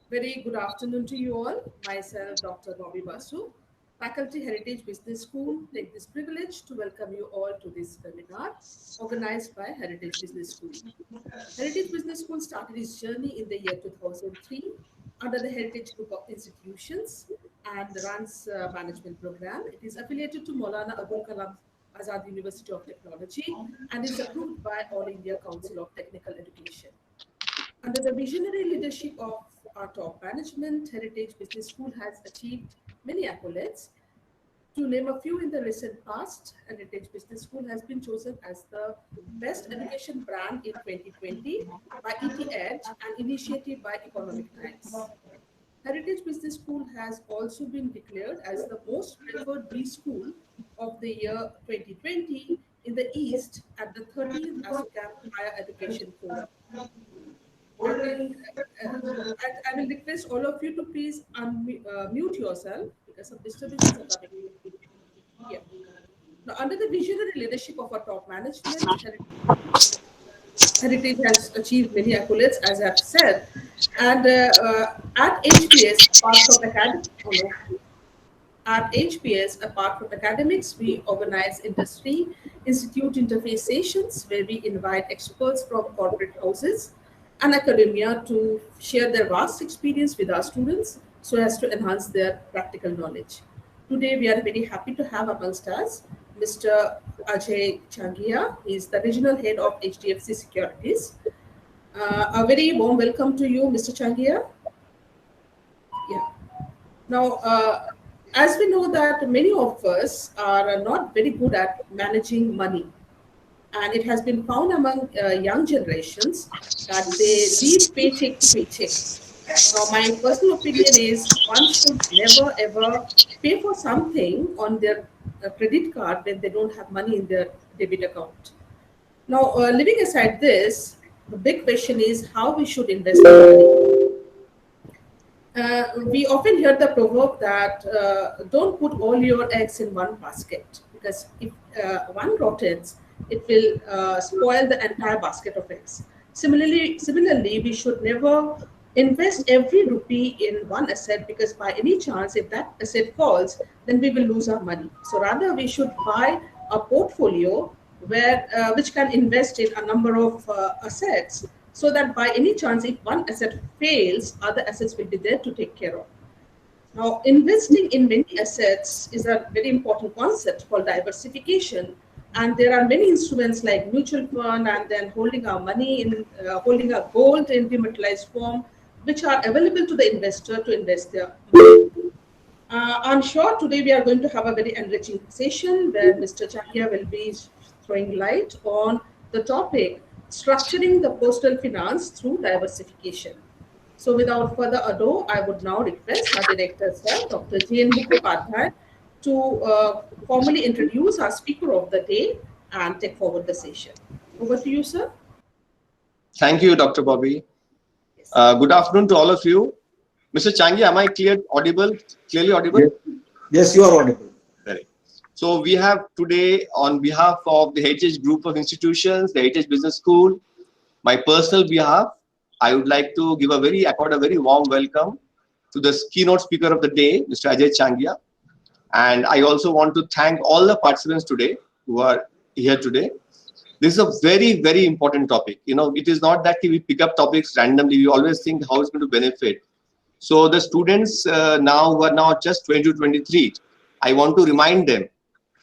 Very good afternoon to you all. Myself, Dr. Bobby Basu, Faculty Heritage Business School, take this privilege to welcome you all to this webinar organized by Heritage Business School. Heritage Business School started its journey in the year 2003 under the Heritage Group of Institutions and runs management program. It is affiliated to Maulana Abul Kalam Azad University of Technology and is approved by All India Council of Technical Education. Under the visionary leadership of our top management, Heritage Business School has achieved many accolades. To name a few in the recent past, Heritage Business School has been chosen as the best education brand in 2020 by ET Edge and initiative by Economic Times. Heritage Business School has also been declared as the most preferred B school of the year 2020 in the East at the 13th ASSOCHAM Higher Education Forum. I think I will request all of you to please mute yourself because some disturbances are coming. Yeah. Now, under the visionary leadership of our top management, Heritage has achieved many accolades, as I've said. And at HPS, apart from academics, we organize industry institute interface sessions where we invite experts from corporate houses and academia to share their vast experience with our students so as to enhance their practical knowledge. Today, we are very happy to have amongst us Mr. Ajay Changia. He is the regional head of HDFC Securities. A very warm welcome to you, Mr. Changia. Yeah. Now, as we know that many of us are not very good at managing money, and it has been found among young generations that they live paycheck to paycheck. Now, my personal opinion is one should never ever pay for something on their credit card when they don't have money in their debit account. Now, leaving aside this, the big question is how we should invest our money. We often hear the proverb that don't put all your eggs in one basket because if one rottens, it will spoil the entire basket of eggs. Similarly, we should never invest every rupee in one asset because by any chance, if that asset falls, then we will lose our money. So rather, we should buy a portfolio where which can invest in a number of assets so that by any chance, if one asset fails, other assets will be there to take care of. Now, investing in many assets is a very important concept called diversification. And there are many instruments like mutual fund and then holding our money in, holding our gold in dematerialized form, which are available to the investor to invest their money. I'm sure today we are going to have a very enriching session where Mr. Chakia will be throwing light on the topic structuring the postal finance through diversification. So without further ado, I would now request our director, sir, Dr. J.N. Mukhopadhyay, to formally introduce our speaker of the day and take forward the session. Over to you, sir. Thank you, Dr. Bobby. Yes. Good afternoon to all of you. Mr. Changi, am I clearly audible? Yes, you are audible. Very. So we have today, on behalf of the Heritage Group of Institutions, the Heritage Business School, my personal behalf, I would like to accord a very warm welcome to the keynote speaker of the day, Mr. Ajay Changia. And I also want to thank all the participants today who are here today. This is a very, very important topic. You know, it is not that we pick up topics randomly. We always think how it's going to benefit. So the students now who are now just 22, 23, I want to remind them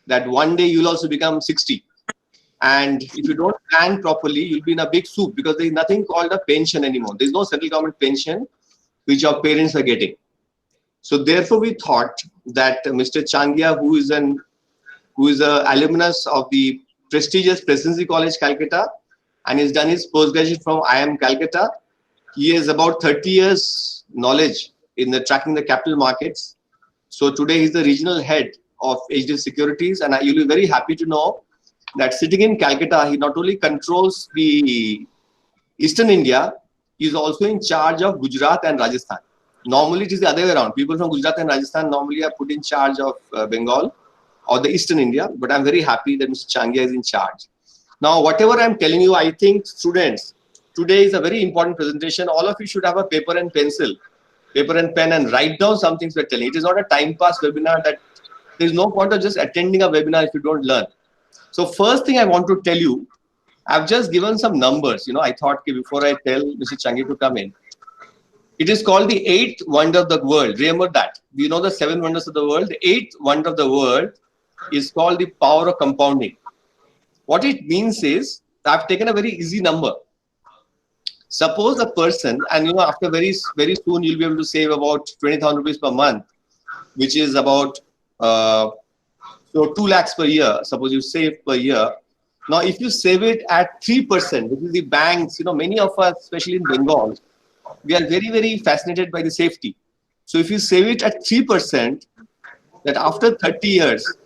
that one day you'll also become 60. And if you don't plan properly, you'll be in a big soup because there's nothing called a pension anymore. There's no central government pension which your parents are getting. So therefore, we thought that Mr. Changia, who is an alumnus of the prestigious Presidency College, Calcutta, and has done his postgraduate from IIM Calcutta, he has about 30 years knowledge in the tracking the capital markets. So today he's the regional head of HDFC Securities, and you'll be very happy to know that sitting in Calcutta, he not only controls the Eastern India, is also in charge of Gujarat and Rajasthan. Normally, it is the other way around. People from Gujarat and Rajasthan normally are put in charge of Bengal or the Eastern India. But I'm very happy that Mr. Changia is in charge. Now, whatever I'm telling you, I think students, today is a very important presentation. All of you should have a paper and pencil, paper and pen, and write down some things we're telling. It is not a time pass webinar. That there's no point of just attending a webinar if you don't learn. So first thing I want to tell you, I've just given some numbers. I thought before I tell Mr. Changia to come in, it is called the eighth wonder of the world. Remember that. We know the seven wonders of the world. The eighth wonder of the world is called the power of compounding. What it means is, I've taken a very easy number. Suppose a person, and after very soon you'll be able to save about 20,000 rupees per month, which is about so 2 lakhs per year. Suppose you save per year. Now, if you save it at 3%, which is the banks, many of us, especially in Bengal, we are very, very fascinated by the safety. So if you save it at 3%, that after 30 years,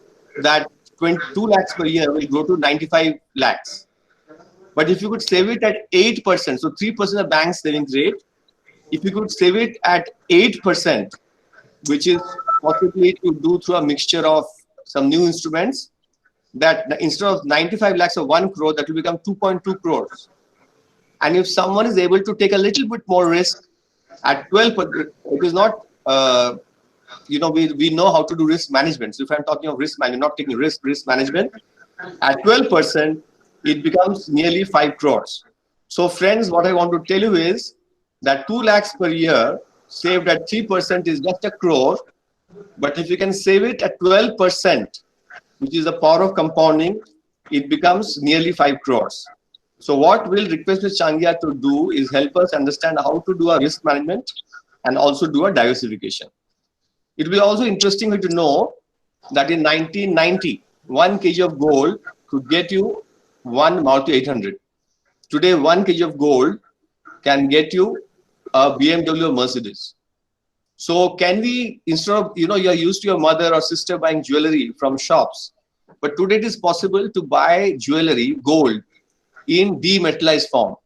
that 2 lakhs per year will go to 95 lakhs. But if you could save it at 8%, so 3% of bank savings rate, if you could save it at 8%, which is possibly to do through a mixture of some new instruments, that instead of 95 lakhs of 1 crore, that will become 2.2 crores. And if someone is able to take a little bit more risk at 12%, it is not, we know how to do risk management. So if I'm talking of risk management, not taking risk management, at 12%, it becomes nearly 5 crores. So friends, what I want to tell you is that 2 lakhs per year saved at 3% is just a crore. But if you can save it at 12%, which is the power of compounding, it becomes nearly 5 crores. So what we'll request Mr. Changia to do is help us understand how to do a risk management and also do a diversification. It will be also interesting to know that in 1990, 1 kg of gold could get you 1 Maruti 800. Today, 1 kg of gold can get you a BMW or Mercedes. So can we, instead of, you're used to your mother or sister buying jewelry from shops, but today it is possible to buy jewelry, gold, in dematerialized form.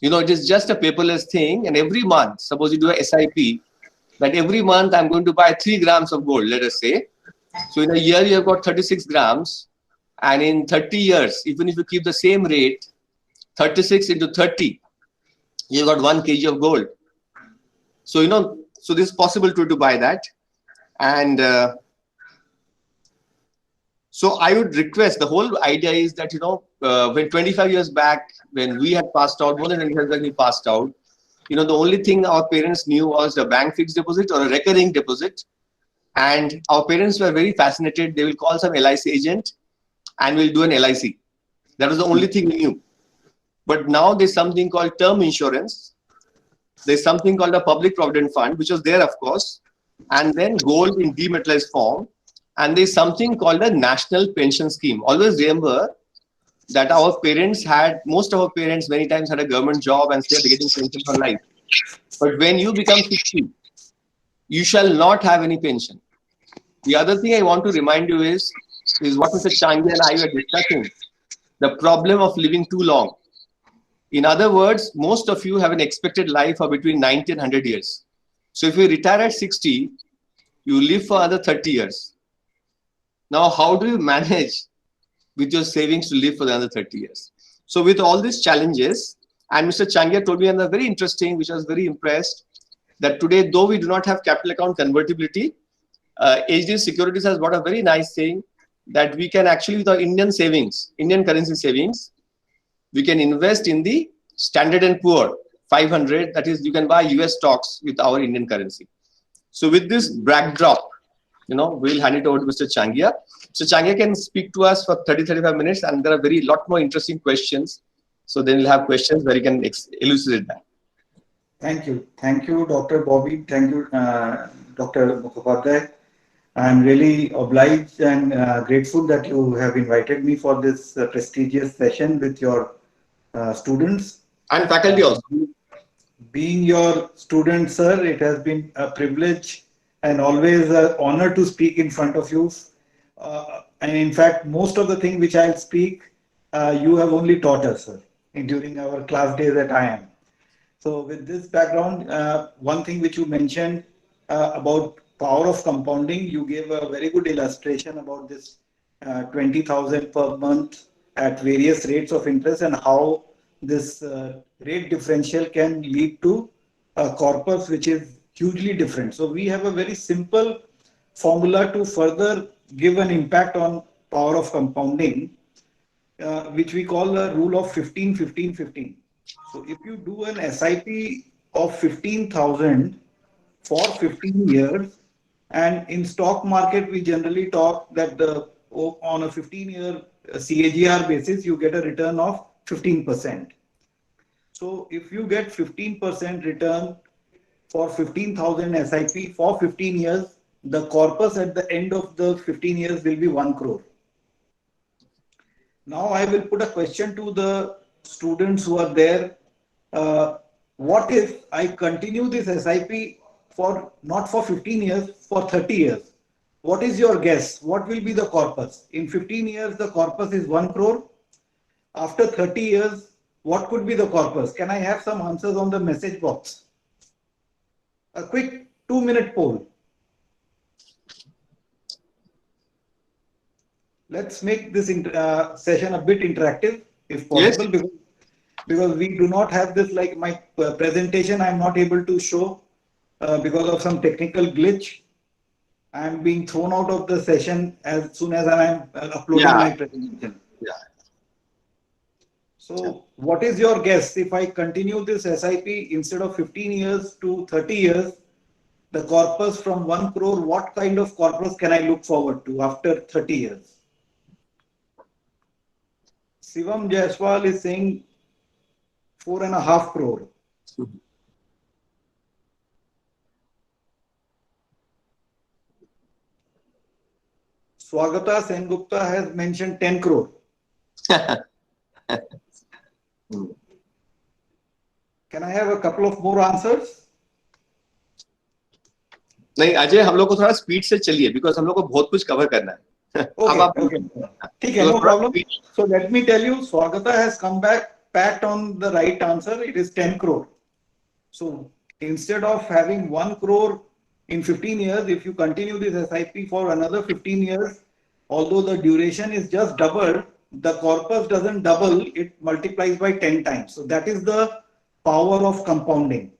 It is just a paperless thing, and every month, suppose you do a SIP, that every month I'm going to buy 3 grams of gold, let us say. So in a year, you have got 36 grams, and in 30 years, even if you keep the same rate, 36 into 30, you've got 1 kg of gold. So, so this is possible to buy that. And so I would request, the whole idea is that, when 25 years back, when we had passed out, more than 25 years back we passed out, the only thing our parents knew was a bank fixed deposit or a recurring deposit. And our parents were very fascinated. They will call some LIC agent and we'll do an LIC. That was the only thing we knew. But now there's something called term insurance. There's something called a public provident fund, which was there, of course, and then gold in dematerialized form. And there's something called a national pension scheme. Always remember that our parents most of our parents many times had a government job and still getting pension for life. But when you become 60, you shall not have any pension. The other thing I want to remind you is what Mr. Changia and I were discussing, the problem of living too long. In other words, most of you have an expected life of between 90 and 100 years. So if you retire at 60, you live for another 30 years. Now, how do you manage with your savings to live for another 30 years? So with all these challenges, and Mr. Changia told me another very interesting, which I was very impressed, that today, though we do not have capital account convertibility, HDFC Securities has got a very nice thing that we can actually, with our Indian savings, Indian currency savings, we can invest in the Standard & Poor 500, that is, you can buy US stocks with our Indian currency. So with this backdrop, we'll hand it over to Mr. Changia. Mr. Changia can speak to us for 30-35 minutes, and there are lot more interesting questions. So then we'll have questions where you can elucidate that. Thank you. Thank you, Dr. Bobby. Thank you, Dr. Mukhopadhyay. I'm really obliged and grateful that you have invited me for this prestigious session with your students. And faculty also. Being your student, sir, it has been a privilege and always an honor to speak in front of you. And in fact, most of the things which I'll speak, you have only taught us, sir, during our class days at IIM. So with this background, one thing which you mentioned about power of compounding, you gave a very good illustration about this 20,000 per month at various rates of interest and how this rate differential can lead to a corpus which is hugely different. So we have a very simple formula to further give an impact on power of compounding, which we call the rule of 15, 15, 15. So if you do an SIP of 15,000 for 15 years, and in stock market, we generally talk that on a 15-year CAGR basis, you get a return of 15%. So if you get 15% return for 15,000 SIP for 15 years, the corpus at the end of the 15 years will be 1 crore. Now I will put a question to the students who are there. What if I continue this SIP for not for 15 years, for 30 years? What is your guess? What will be the corpus? In 15 years, the corpus is 1 crore. After 30 years, what could be the corpus? Can I have some answers on the message box? A quick 2-minute poll. Let's make this session a bit interactive, if possible, Yes. because we do not have this, like my presentation, I'm not able to show because of some technical glitch. I'm being thrown out of the session as soon as I'm uploading Yeah. my presentation. Yeah. So what is your guess? If I continue this SIP instead of 15 years to 30 years, the corpus from 1 crore, what kind of corpus can I look forward to after 30 years? Shivam Jaiswal is saying 4.5 crore. Swagata Sengupta has mentioned 10 crore. Can I have a couple of more answers? नहीं अजय, हम लोग को थोड़ा speed से चलिए, because हम लोग को बहुत कुछ कवर करना है. Okay. ठीक है, no problem. So let me tell you, Swagata has come back packed on the right answer. It is 10 crore. So instead of having 1 crore in 15 years, if you continue this SIP for another 15 years, although the duration is just doubled, the corpus doesn't double, it multiplies by 10 times. So that is the power of compounding.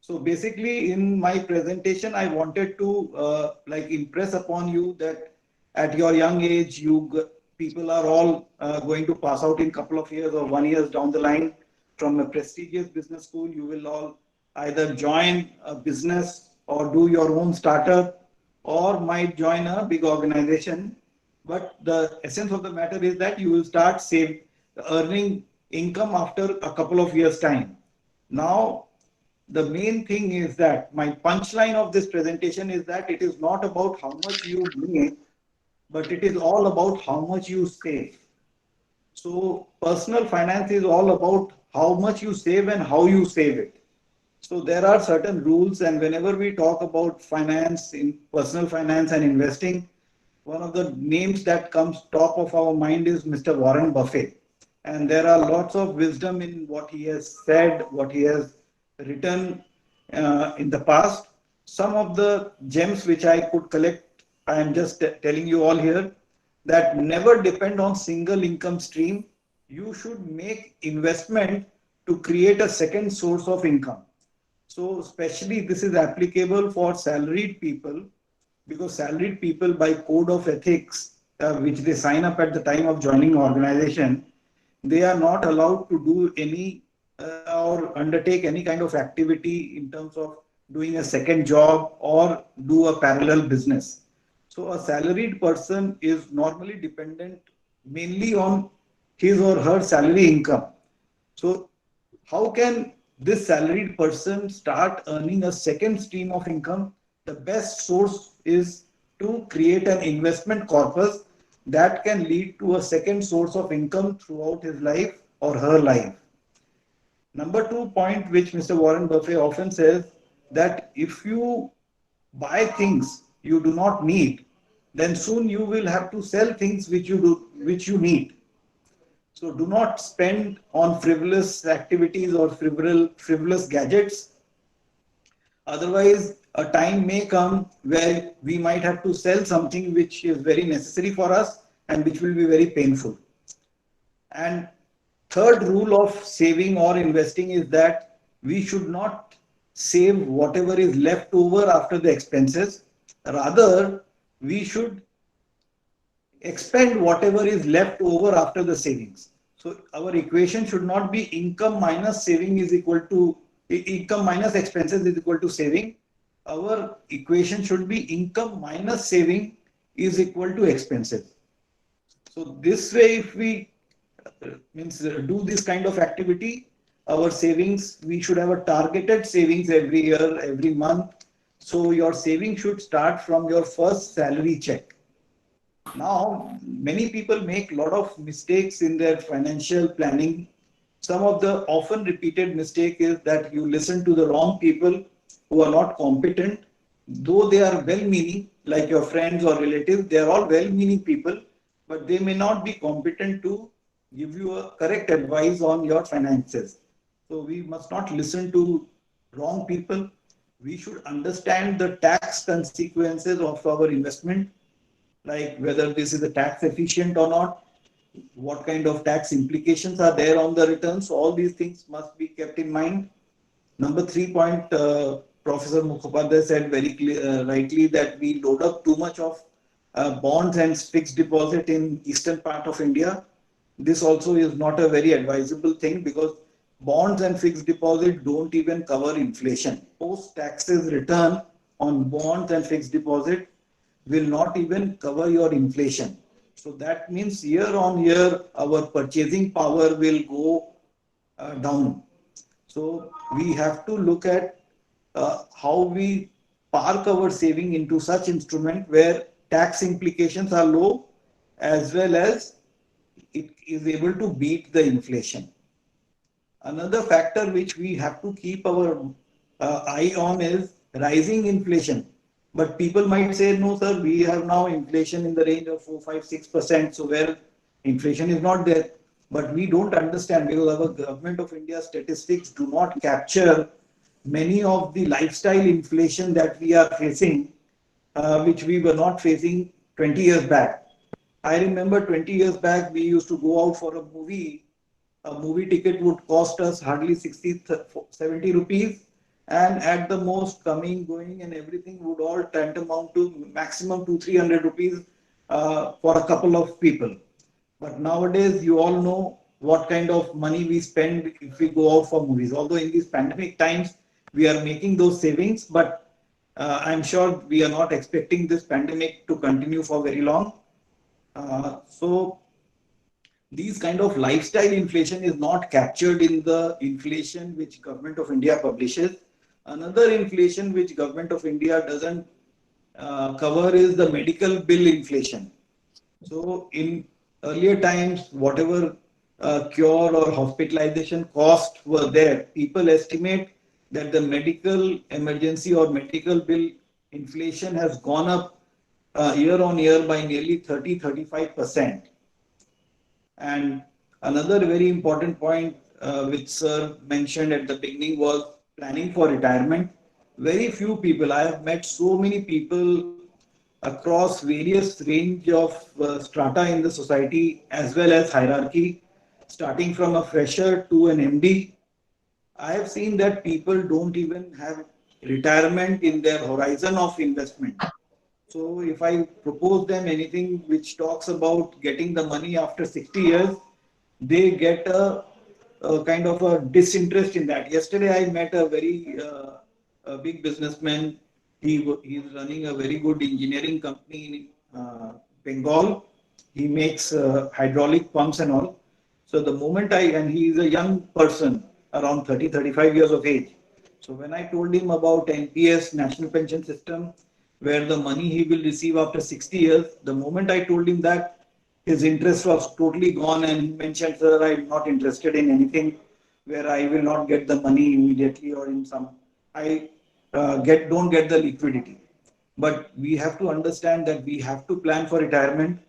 So basically in my presentation, I wanted to impress upon you that at your young age, people are all going to pass out in a couple of years or 1 year down the line from a prestigious business school. You will all either join a business or do your own startup or might join a big organization. But the essence of the matter is that you will start earning income after a couple of years' time. Now, the main thing is that my punchline of this presentation is that it is not about how much you make, but it is all about how much you save. So personal finance is all about how much you save and how you save it. So there are certain rules, and whenever we talk about finance, in personal finance and investing, one of the names that comes top of our mind is Mr. Warren Buffett. And there are lots of wisdom in what he has said, what he has written in the past. Some of the gems which I could collect, I am just telling you all here, that never depend on single income stream. You should make investment to create a second source of income. So especially this is applicable for salaried people, because salaried people by code of ethics, which they sign up at the time of joining organization, they are not allowed to do any or undertake any kind of activity in terms of doing a second job or do a parallel business. So a salaried person is normally dependent mainly on his or her salary income. So how can this salaried person start earning a second stream of income? The best source is to create an investment corpus that can lead to a second source of income throughout his life or her life. Number 2 point, which Mr. Warren Buffett often says, that if you buy things you do not need, then soon you will have to sell things which you need. So do not spend on frivolous activities or frivolous gadgets. Otherwise, a time may come where we might have to sell something which is very necessary for us and which will be very painful. And third rule of saving or investing is that we should not save whatever is left over after the expenses. Rather, we should expend whatever is left over after the savings. So our equation should not be income minus saving is equal to income minus expenses is equal to saving. Our equation should be income minus saving is equal to expenses. So this way, if we do this kind of activity, our savings, we should have a targeted savings every year, every month. So your saving should start from your first salary check. Now, many people make a lot of mistakes in their financial planning. Some of the often repeated mistake is that you listen to the wrong people who are not competent, though they are well-meaning, like your friends or relatives. They are all well-meaning people, but they may not be competent to give you a correct advice on your finances. So we must not listen to wrong people. We should understand the tax consequences of our investment, like whether this is a tax efficient or not, what kind of tax implications are there on the returns. So all these things must be kept in mind. Number 3 point, Professor Mukhopadhyay said very rightly that we load up too much of bonds and fixed deposit in eastern part of India. This also is not a very advisable thing because bonds and fixed deposit don't even cover inflation. Post taxes return on bonds and fixed deposit will not even cover your inflation. So that means year on year, our purchasing power will go down. So we have to look at how we park our saving into such instrument where tax implications are low as well as it is able to beat the inflation. Another factor which we have to keep our eye on is rising inflation. But people might say, no, sir, we have now inflation in the range of 4, 5, 6%. So where inflation is not there. But we don't understand because our government of India statistics do not capture many of the lifestyle inflation that we are facing, which we were not facing 20 years back. I remember 20 years back, we used to go out for a movie. A movie ticket would cost us hardly 60, 70 rupees. And at the most, coming, going, and everything would all tantamount to maximum 200-300 rupees for a couple of people. But nowadays, you all know what kind of money we spend if we go out for movies. Although in these pandemic times, we are making those savings, but I'm sure we are not expecting this pandemic to continue for very long. So these kind of lifestyle inflation is not captured in the inflation which Government of India publishes. Another inflation which Government of India doesn't cover is the medical bill inflation. So in earlier times, whatever cure or hospitalization costs were there, people estimate that the medical emergency or medical bill inflation has gone up year on year by nearly 30-35%. And another very important point which Sir mentioned at the beginning was planning for retirement. Very few people, I have met so many people across various range of strata in the society as well as hierarchy, starting from a fresher to an MD. I have seen that people don't even have retirement in their horizon of investment. So if I propose them anything which talks about getting the money after 60 years, they get a kind of a disinterest in that. Yesterday I met a very a big businessman. He's running a very good engineering company in Bengal. He makes hydraulic pumps and all. So the moment and he is a young person, around 30-35 years of age. So when I told him about NPS, National Pension System, where the money he will receive after 60 years, the moment I told him that, his interest was totally gone and he mentioned, sir, I'm not interested in anything where I will not get the money immediately or in some, I don't get the liquidity. But we have to understand that we have to plan for retirement.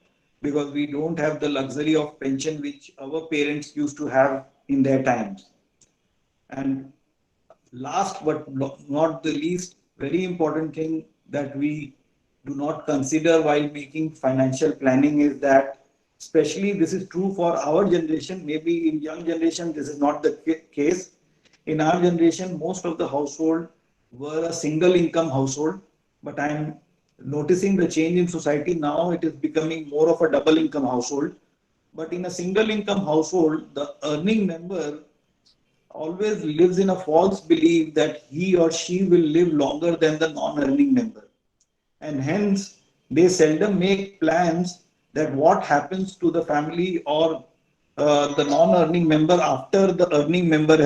because we don't have the luxury of pension which our parents used to have in their times. And last but not the least, very important thing that we do not consider while making financial planning is that, especially this is true for our generation, maybe in young generation this is not the case. In our generation, most of the household were a single income household, but I'm noticing the change in society now. It is becoming more of a double income household. But in a single income household, the earning member always lives in a false belief that he or she will live longer than the non-earning member. And hence, they seldom make plans that what happens to the family or the non-earning member after the earning member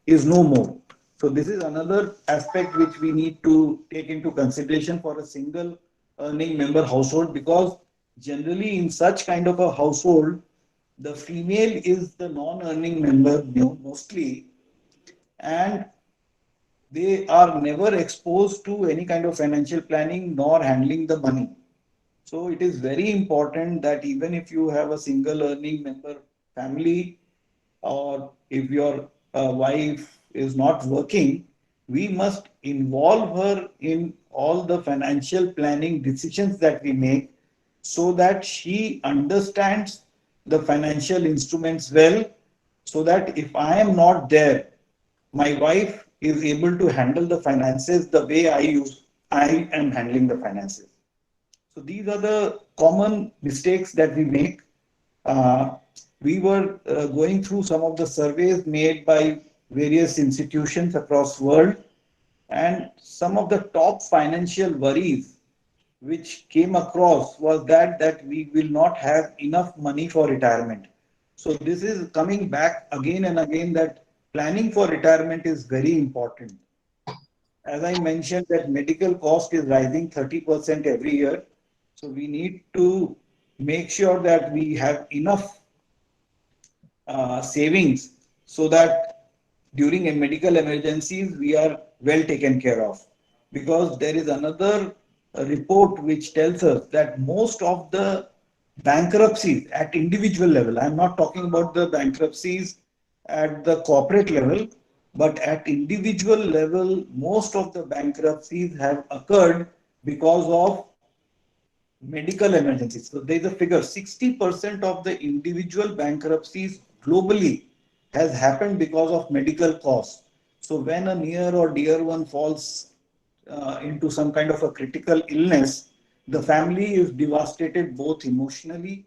is no more. So this is another aspect which we need to take into consideration for a single earning member household, because generally in such kind of a household, the female is the non-earning member mostly, and they are never exposed to any kind of financial planning nor handling the money. So it is very important that even if you have a single earning member family, or if your wife is not working, we must involve her in all the financial planning decisions that we make, so that she understands the financial instruments well, so that if I am not there, my wife is able to handle the finances the way I am handling the finances. So these are the common mistakes that we make. Uh, we were going through some of the surveys made by various institutions across the world, and some of the top financial worries which came across was that we will not have enough money for retirement. So this is coming back again and again, that planning for retirement is very important. As I mentioned, that medical cost is rising 30% every year. So we need to make sure that we have enough savings, so that during a medical emergencies we are well taken care of. Because there is another report which tells us that most of the bankruptcies at individual level, I'm not talking about the bankruptcies at the corporate level, but at individual level, most of the bankruptcies have occurred because of medical emergencies. So there is a figure, 60% of the individual bankruptcies globally has happened because of medical costs. So when a near or dear one falls into some kind of a critical illness, the family is devastated both emotionally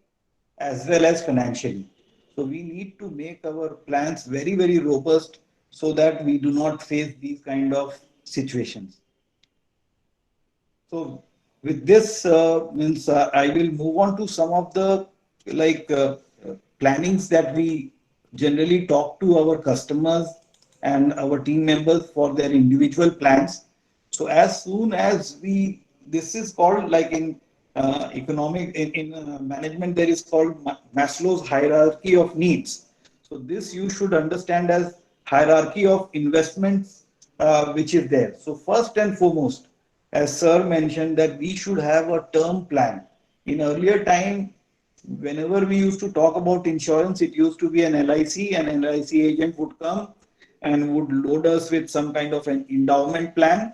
as well as financially. So we need to make our plans very, very robust, so that we do not face these kind of situations. So with this, I will move on to some of the like plannings that we generally talk to our customers and our team members for their individual plans. So as soon as this is called like in economic, in management, there is called Maslow's hierarchy of needs. So this you should understand as hierarchy of investments, which is there. So first and foremost, as sir mentioned, that we should have a term plan. In earlier time, whenever we used to talk about insurance, it used to be an LIC, and LIC agent would come and would load us with some kind of an endowment plan,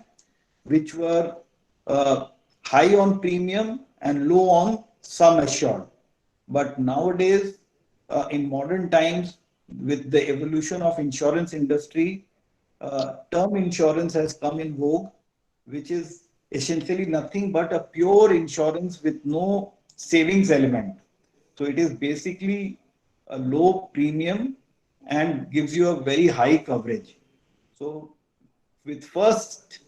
which were high on premium and low on sum assured. But nowadays, in modern times, with the evolution of insurance industry, term insurance has come in vogue, which is essentially nothing but a pure insurance with no savings element. So it is basically a low premium and gives you a very high coverage. So with first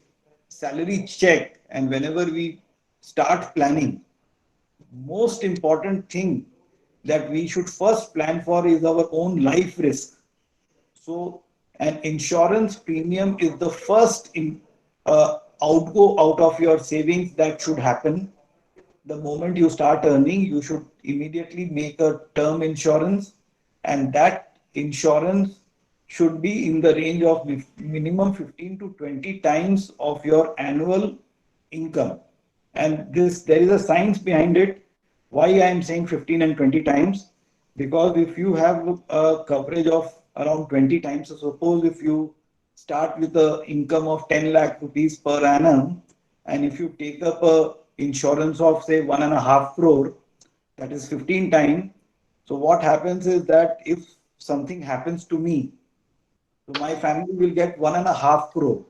salary check, and whenever we start planning, most important thing that we should first plan for is our own life risk. So an insurance premium is the first outgo out of your savings that should happen. The moment you start earning, you should immediately make a term insurance, and that insurance should be in the range of minimum 15 to 20 times of your annual income. And this, there is a science behind it. Why I am saying 15 and 20 times? Because if you have a coverage of around 20 times, so suppose if you start with a income of 10 lakh rupees per annum, and if you take up a insurance of say 1.5 crore, that is 15 times. So what happens is that if something happens to me, so my family will get 1.5 crore.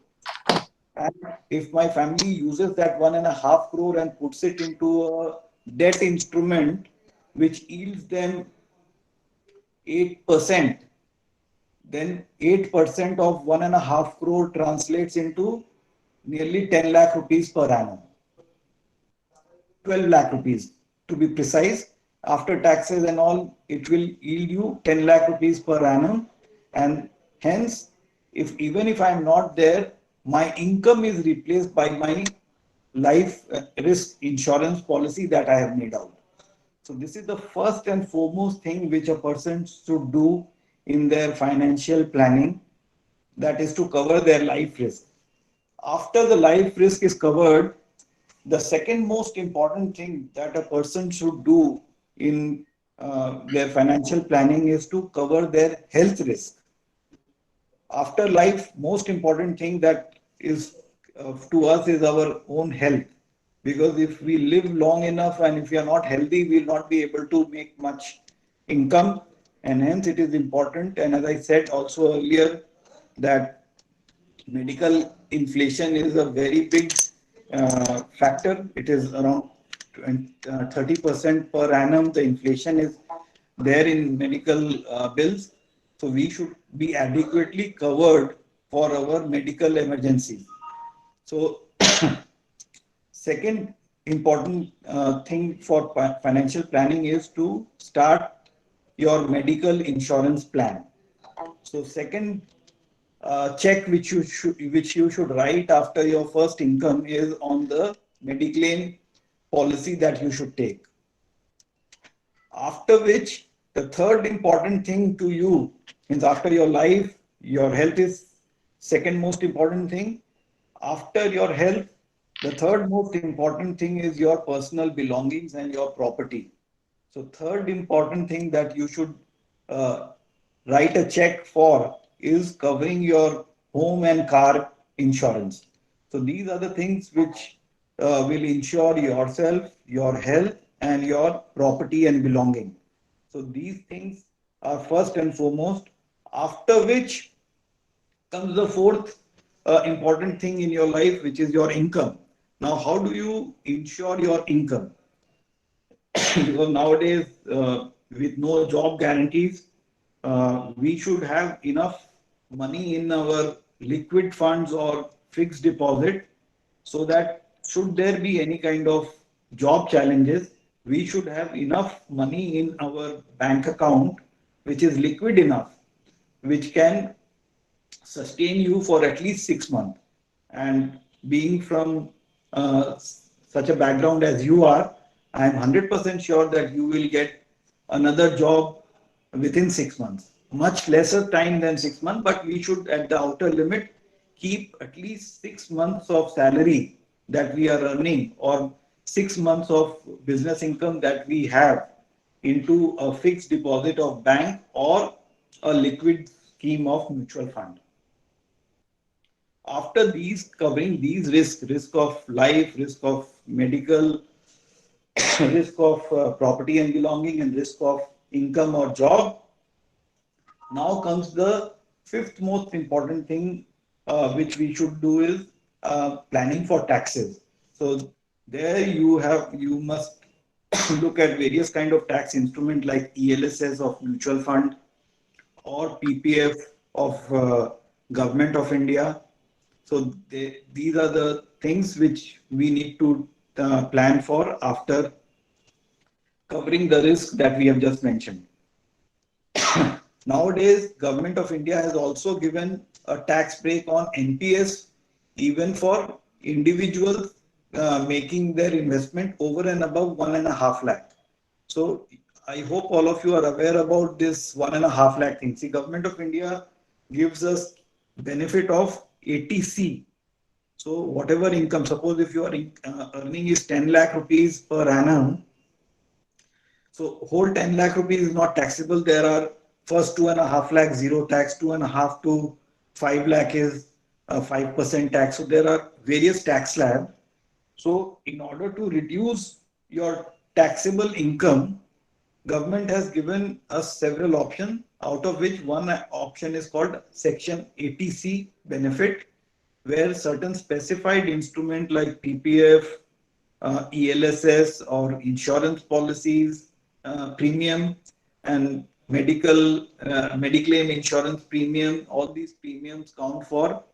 And if my family uses that 1.5 crore and puts it into a debt instrument, which yields them 8%, then 8% of 1.5 crore translates into nearly 10 lakh rupees per annum. 12 lakh rupees to be precise. After taxes and all, it will yield you 10 lakh rupees per annum. And hence, if even if I'm not there, my income is replaced by my life risk insurance policy that I have made out. So this is the first and foremost thing which a person should do in their financial planning, that is to cover their life risk. After the life risk is covered, the second most important thing that a person should do in their financial planning is to cover their health risk. After life, most important thing that is to us is our own health. Because if we live long enough and if we are not healthy, we will not be able to make much income. And hence it is important. And as I said also earlier, that medical inflation is a very big factor. It is around 30% per annum. The inflation is there in medical bills. So we should be adequately covered for our medical emergencies. So second important thing for financial planning is to start your medical insurance plan. So second check which you should write after your first income is on the Mediclaim policy that you should take. After which, the third important thing to you is after your life, your health is second most important thing. After your health, the third most important thing is your personal belongings and your property. So third important thing that you should uh, write a check for is covering your home and car insurance. So these are the things which will insure yourself, your health, and your property and belonging. So these things are first and foremost. After which comes the fourth important thing in your life, which is your income. Now, how do you ensure your income? Because nowadays, with no job guarantees, we should have enough money in our liquid funds or fixed deposit, so that should there be any kind of job challenges, we should have enough money in our bank account, which is liquid enough, which can sustain you for at least 6 months. And being from such a background as you are, I am 100% sure that you will get another job within 6 months. Much lesser time than 6 months, but we should, at the outer limit, keep at least 6 months of salary that we are earning, or 6 months of business income that we have, into a fixed deposit of bank or a liquid scheme of mutual fund. After these, covering these risks, risk of life, risk of medical, risk of property and belonging, and risk of income or job, now comes the fifth most important thing which we should do is planning for taxes. So there you must look at various kind of tax instrument like ELSS of mutual fund or PPF of Government of India. So these are the things which we need to plan for after covering the risk that we have just mentioned. Nowadays, Government of India has also given a tax break on NPS even for individuals making their investment over and above 1.5 lakh. So I hope all of you are aware about this 1.5 lakh thing. See, Government of India gives us benefit of 80C. So whatever income, suppose if your earning is 10 lakh rupees per annum, So whole 10 lakh rupees is not taxable. There are first 2.5 lakh zero tax, 2.5 to 5 lakh is 5% tax. So there are various tax slabs. So in order to reduce your taxable income, government has given us several options, out of which one option is called Section 80C benefit, where certain specified instrument like PPF, ELSS or insurance policies, premium and mediclaim insurance premium, all these premiums count for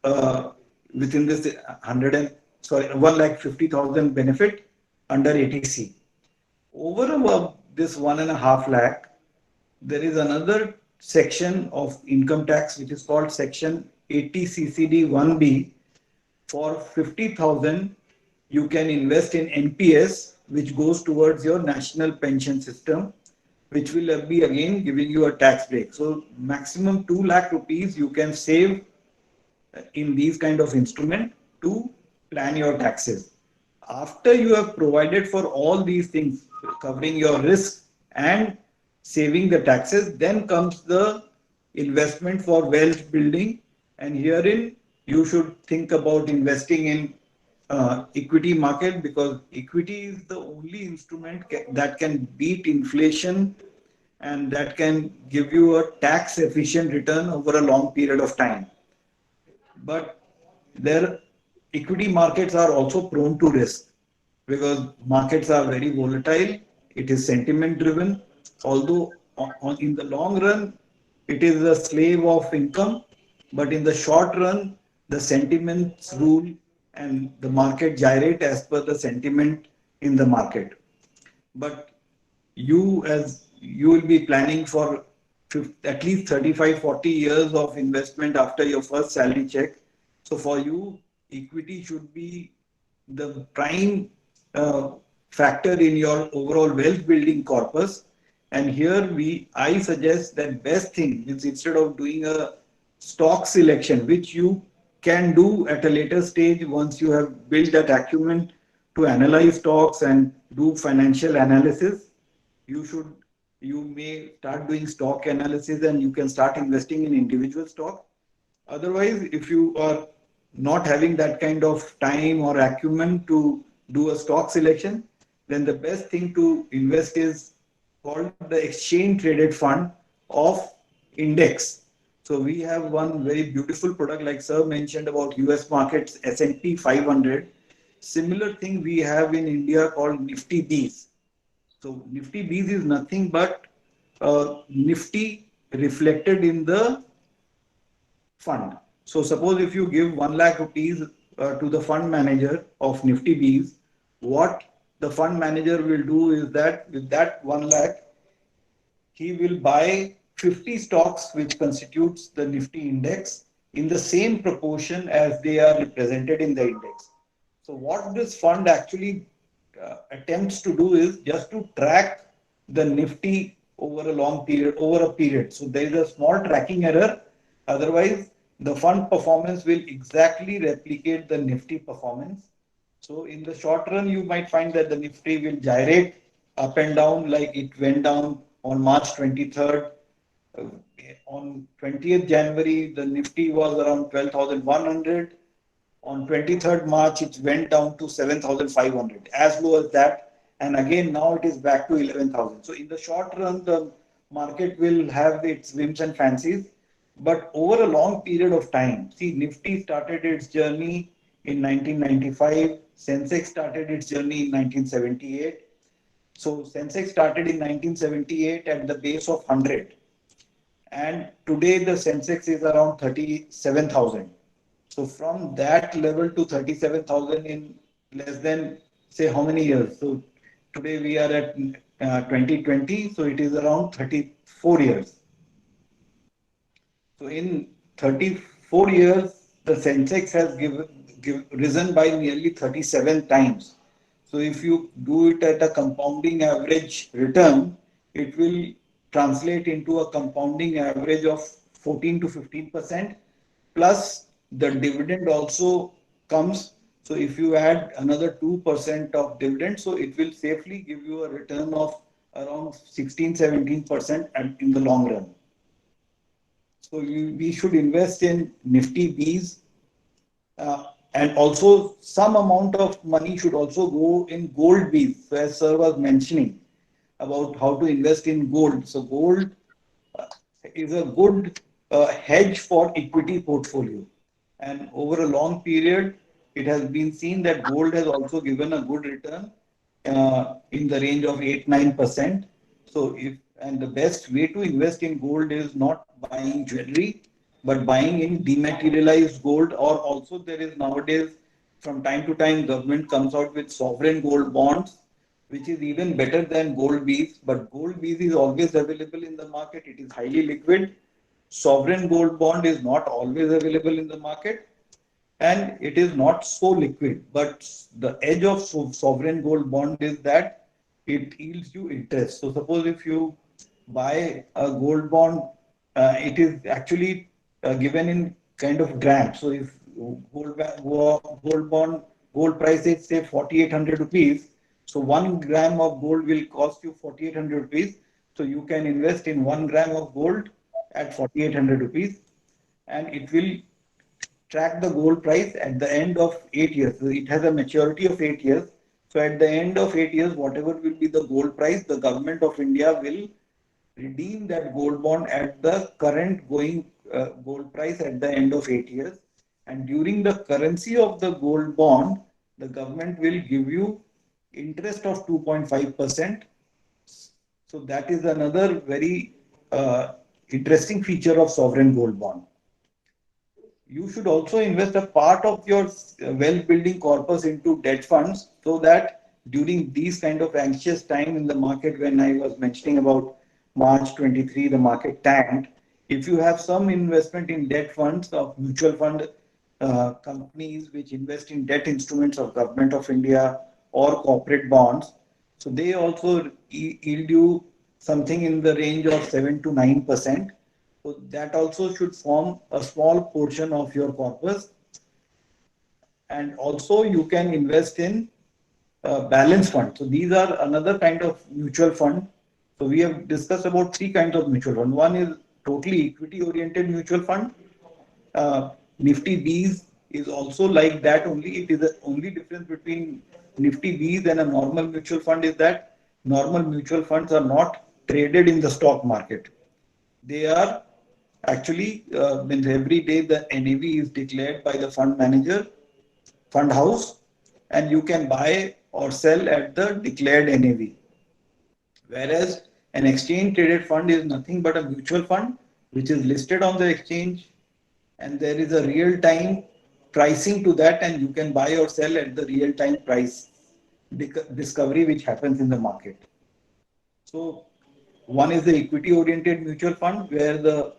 uh, within this 1,50,000 benefit under 80C. Over above this 1.5 lakh, there is another section of income tax which is called Section 80 CCD 1B. For 50,000, you can invest in NPS, which goes towards your national pension system, which will be again giving you a tax break. So maximum 2 lakh rupees you can save in these kind of instrument to plan your taxes. After you have provided for all these things, covering your risk and saving the taxes, then comes the investment for wealth building. And herein, you should think about investing in equity market, because equity is the only instrument that can beat inflation and that can give you a tax efficient return over a long period of time. But their equity markets are also prone to risk because markets are very volatile. It is sentiment driven. Although in the long run, it is a slave of income, but in the short run, the sentiments rule and the market gyrate as per the sentiment in the market. But you will be planning for at least 35-40 years of investment after your first salary check. So for you, equity should be the prime uh, factor in your overall wealth building corpus. And here I suggest that best thing is, instead of doing a stock selection, which you can do at a later stage once you have built that acumen to analyze stocks and do financial analysis, you should you may start doing stock analysis and you can start investing in individual stock. Otherwise, if you are not having that kind of time or acumen to do a stock selection, then the best thing to invest is called the exchange traded fund of index. So we have one very beautiful product, like sir mentioned about US markets, S&P 500. Similar thing we have in India called Nifty Bees. So Nifty Bees is nothing but Nifty reflected in the fund. So suppose if you give 1 lakh rupees to the fund manager of Nifty Bees, what the fund manager will do is that with that 1 lakh, he will buy 50 stocks which constitutes the Nifty index in the same proportion as they are represented in the index. So what this fund actually attempts to do is just to track the Nifty over a long period, over a period. So there is a small tracking error. Otherwise, the fund performance will exactly replicate the Nifty performance. So in the short run, you might find that the Nifty will gyrate up and down, like it went down on March 23rd. Uh, on 20th January, the Nifty was around 12,100. On 23rd March, it went down to 7,500, as low as that. And again, now it is back to 11,000. So in the short run, the market will have its whims and fancies. But over a long period of time, see, Nifty started its journey in 1995. Sensex started its journey in 1978. So Sensex started in 1978 at the base of 100. And today the Sensex is around 37,000. So from that level to 37,000 in less than, say, how many years? So today we are at 2020, so it is around 34 years. So in 34 years, the Sensex has risen by nearly 37 times. So if you do it at a compounding average return, it will translate into a compounding average of 14 to 15%, plus the dividend also comes. So if you add another 2% of dividend, so it will safely give you a return of around 16-17% in the long run. So we should invest in Nifty Bs, and also some amount of money should also go in gold Bs. So as sir was mentioning about how to invest in gold. So gold is a good hedge for equity portfolio. And over a long period, it has been seen that gold has also given a good return in the range of 8-9%. So if and the best way to invest in gold is not buying jewelry, but buying in dematerialized gold, or also there is nowadays from time to time government comes out with sovereign gold bonds, which is even better than gold bees. But gold bees is always available in the market. It is highly liquid. Sovereign gold bond is not always available in the market, and it is not so liquid. But the edge of sovereign gold bond is that it yields you interest. So suppose if you buy a gold bond, it is actually given in kind of grams. So if gold bond gold price is say 4,800 rupees, so 1 gram of gold will cost you 4,800 rupees. So you can invest in 1 gram of gold at 4,800 rupees, and it will track the gold price at the end of 8 years. So it has a maturity of 8 years. So at the end of 8 years, whatever will be the gold price, the government of India will redeem that gold bond at the current going gold price at the end of 8 years. And during the currency of the gold bond, the government will give you interest of 2.5%. So that is another very interesting feature of sovereign gold bond. You should also invest a part of your wealth building corpus into debt funds, so that during these kind of anxious time in the market, when I was mentioning about March 23, the market tanked. If you have some investment in debt funds of mutual fund companies which invest in debt instruments of government of India or corporate bonds, so they also yield you something in the range of 7 to 9%. So that also should form a small portion of your corpus. And also you can invest in balance fund. So these are another kind of mutual fund. So we have discussed about three kinds of mutual fund. One is totally equity oriented mutual fund. Nifty Bees is also like that only. It is the only difference between Nifty Bees and a normal mutual fund is that normal mutual funds are not traded in the stock market. They are actually, means every day the NAV is declared by the fund manager, fund house, and you can buy or sell at the declared NAV. Whereas an exchange traded fund is nothing but a mutual fund which is listed on the exchange, and there is a real time pricing to that, and you can buy or sell at the real time price discovery which happens in the market. So one is the equity oriented mutual fund where the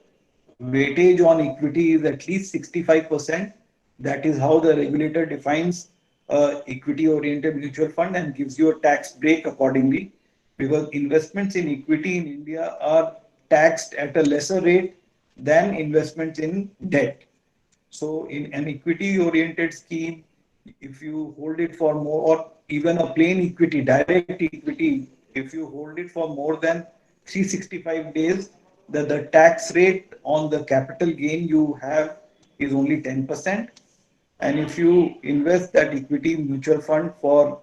weightage on equity is at least 65%. That is how the regulator defines equity oriented mutual fund and gives you a tax break accordingly, because investments in equity in India are taxed at a lesser rate than investments in debt. So in an equity oriented scheme, if you hold it for more, or even a plain equity, direct equity, if you hold it for more than 365 days, the tax rate on the capital gain you have is only 10%. And if you invest that equity mutual fund for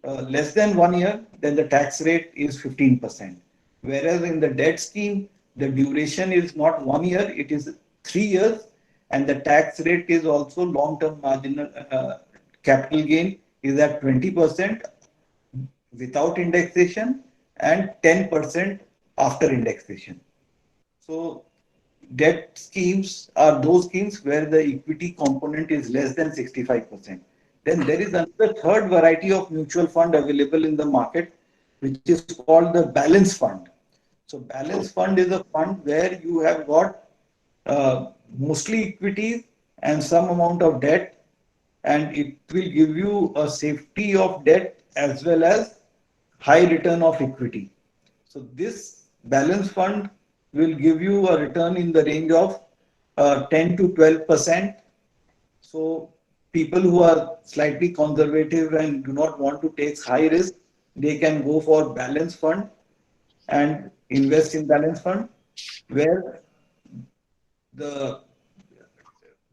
less than 1 year, then the tax rate is 15%. Whereas in the debt scheme, the duration is not 1 year, it is 3 years, and the tax rate is also long-term marginal capital gain is at 20% without indexation and 10% after indexation. So debt schemes are those schemes where the equity component is less than 65%. Then there is another third variety of mutual fund available in the market, which is called the balance fund. So balance fund is a fund where you have got mostly equities and some amount of debt, and it will give you a safety of debt as well as high return of equity. So this balance fund will give you a return in the range of 10 to 12%. So people who are slightly conservative and do not want to take high risk, they can go for balance fund and invest in balance fund, where the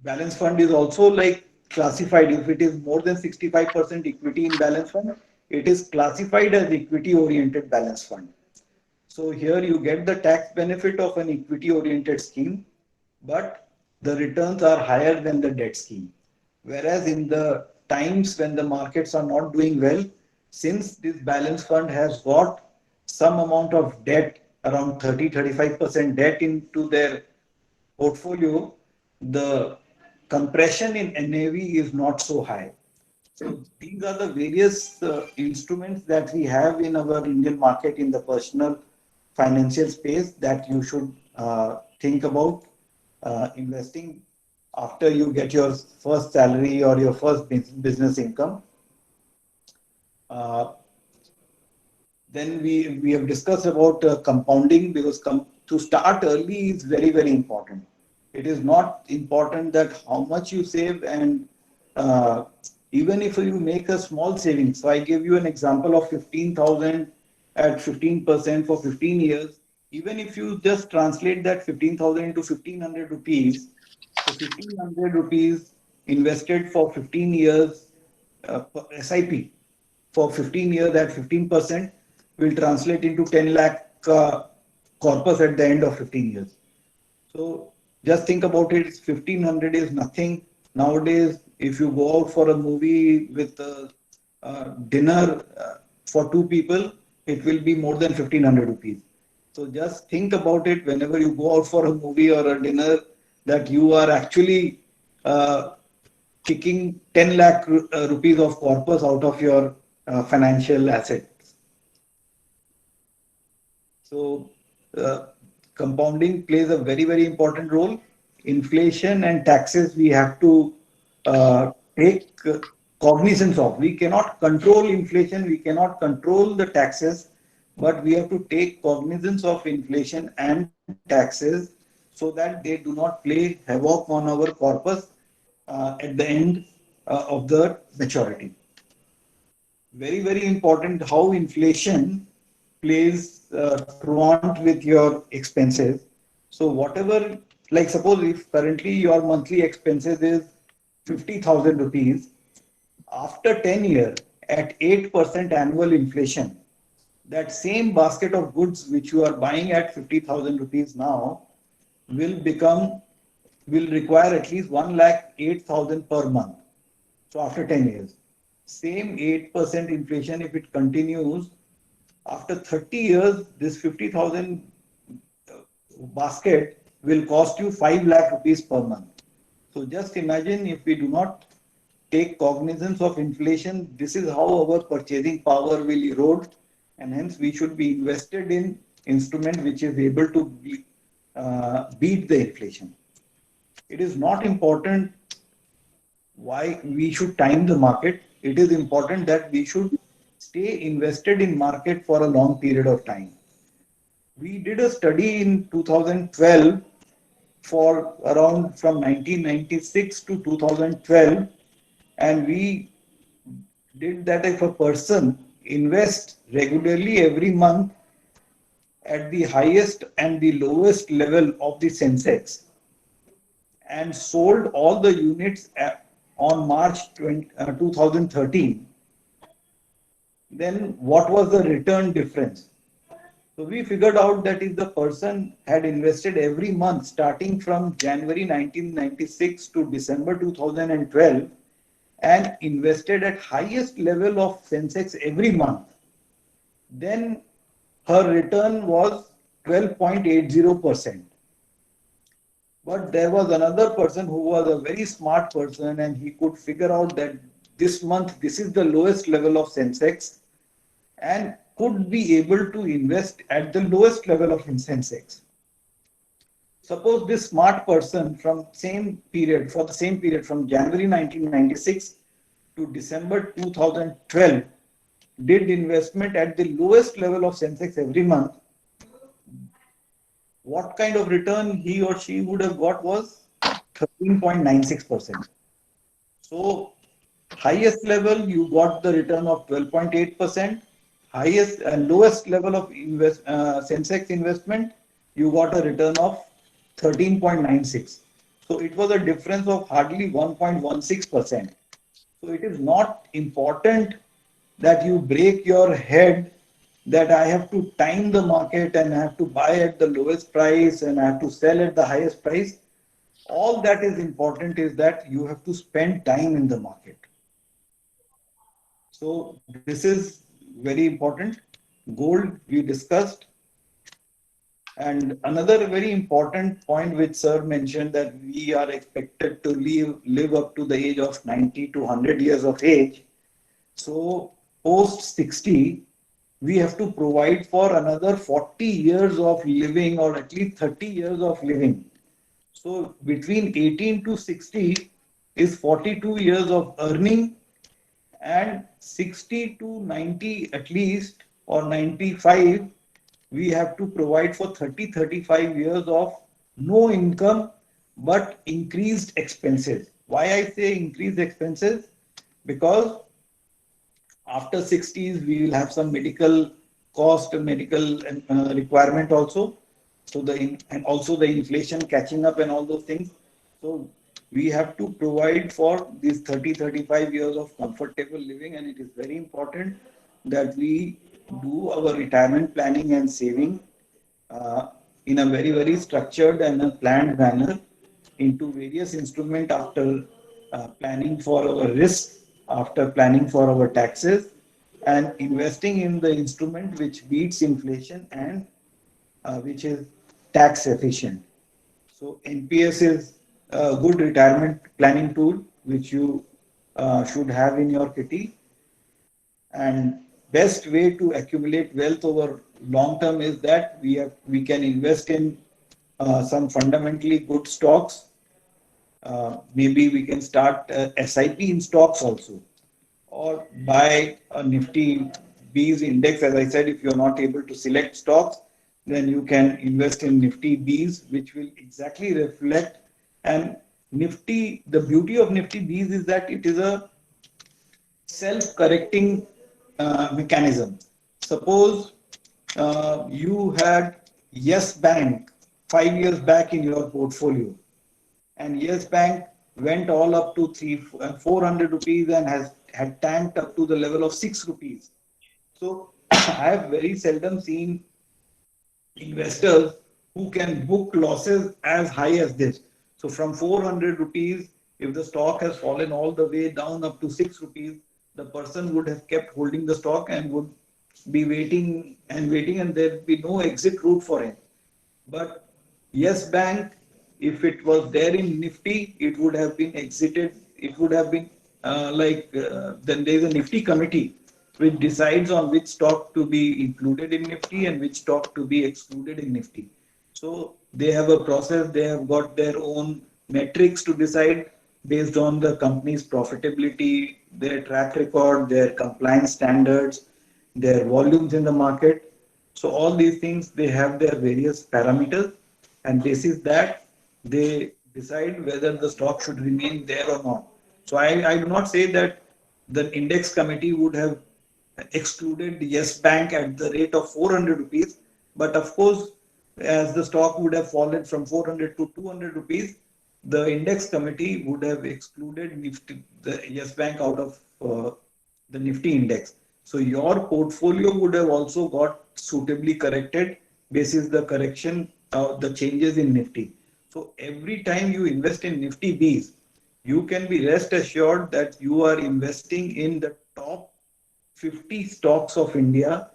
balance fund is also like classified. If it is more than 65% equity in balance fund, it is classified as equity oriented balance fund. So here you get the tax benefit of an equity oriented scheme, but the returns are higher than the debt scheme. Whereas in the times when the markets are not doing well, since this balance fund has got some amount of debt, around 30-35% debt into their portfolio, the compression in NAV is not so high. So these are the various instruments that we have in our Indian market in the personal financial space that you should think about investing after you get your first salary or your first business income. Uh, then we have discussed about compounding, because to start early is very, very important. It is not important that how much you save, and uh, even if you make a small savings. So I gave you an example of 15,000 at 15% for 15 years. Even if you just translate that 15,000 into 1,500 rupees, so 1,500 rupees invested for 15 years SIP for 15 years at 15% will translate into 10 lakh corpus at the end of 15 years. So just think about it. 1,500 is nothing nowadays. If you go out for a movie with a dinner for two people, it will be more than 1,500 rupees. So just think about it whenever you go out for a movie or a dinner, that you are actually uh, kicking 10 lakh rupees of corpus out of your financial assets. So, compounding plays a very, very important role. Inflation and taxes we have to take cognizance of. We cannot control inflation, we cannot control the taxes, but we have to take cognizance of inflation and taxes so that they do not play havoc on our corpus at the end of the maturity. Very, very important how inflation plays truant with your expenses. So whatever, like suppose if currently your monthly expenses is 50,000 rupees, after 10 years at 8% annual inflation, that same basket of goods which you are buying at 50,000 rupees now will become, will require at least 1 lakh 8,000 per month. So after 10 years, same 8% inflation, if it continues, after 30 years, this 50,000 basket will cost you 5 lakh rupees per month. So just imagine, if we do not take cognizance of inflation, this is how our purchasing power will erode, and hence we should be invested in instrument which is able to beat the inflation. It is not important why we should time the market. It is important that we should stay invested in market for a long period of time. We did a study in 2012 for around from 1996 to 2012, and we did that if a person invests regularly every month at the highest and the lowest level of the Sensex and sold all the units on March 2013, then what was the return difference? So we figured out that if the person had invested every month starting from January 1996 to December 2012 and invested at highest level of Sensex every month, then her return was 12.80%. But there was another person who was a very smart person, and he could figure out that this month this is the lowest level of Sensex, and could be able to invest at the lowest level of Sensex. Suppose this smart person from same period, for the same period from January 1996 to December 2012 did investment at the lowest level of Sensex every month, what kind of return he or she would have got was 13.96%. So highest level you got the return of 12.8%, highest and lowest level of Sensex investment, you got a return of 13.96. So it was a difference of hardly 1.16%. So it is not important that you break your head that I have to time the market and I have to buy at the lowest price and I have to sell at the highest price. All that is important is that you have to spend time in the market. So this is very important. Gold we discussed. And another very important point which sir mentioned, that we are expected to live up to the age of 90 to 100 years of age. So post 60, we have to provide for another 40 years of living, or at least 30 years of living. So between 18 to 60 is 42 years of earning, and 60 to 90 at least, or 95, we have to provide for 35 years of no income but increased expenses. Why I say increased expenses? Because after 60s we will have some medical cost and medical requirement also. So and also the inflation catching up and all those things. So we have to provide for these 35 years of comfortable living, and it is very important that we do our retirement planning and saving uh, in a very structured and a planned manner into various instruments, after planning for our risks, after planning for our taxes, and investing in the instrument which beats inflation and which is tax efficient. So NPS is a good retirement planning tool which you should have in your kitty. And best way to accumulate wealth over long term is that we can invest in some fundamentally good stocks. Maybe we can start SIP in stocks also, or buy a Nifty B's index. As I said, if you're not able to select stocks, then you can invest in Nifty B's, which will exactly reflect. And Nifty, the beauty of Nifty B's is that it is a self-correcting mechanism. Suppose you had Yes Bank 5 years back in your portfolio, and Yes Bank went all up to 400 rupees and had tanked up to the level of 6 rupees. So I have very seldom seen investors who can book losses as high as this. So from 400 rupees, if the stock has fallen all the way down up to 6 rupees, the person would have kept holding the stock and would be waiting and waiting, and there'd be no exit route for him. But Yes Bank, if it was there in Nifty, it would have been exited. It would have been then there is a Nifty committee which decides on which stock to be included in Nifty and which stock to be excluded in Nifty. So they have a process, they have got their own metrics to decide based on the company's profitability, their track record, their compliance standards, their volumes in the market. So all these things, they have their various parameters, and this is that they decide whether the stock should remain there or not. So I do not say that the index committee would have excluded Yes Bank at the rate of 400 rupees, but of course, as the stock would have fallen from 400 to 200 rupees, the index committee would have excluded Nifty, the Yes Bank out of the Nifty index. So your portfolio would have also got suitably corrected basis the correction the changes in Nifty. So every time you invest in Nifty Bs, you can be rest assured that you are investing in the top 50 stocks of India,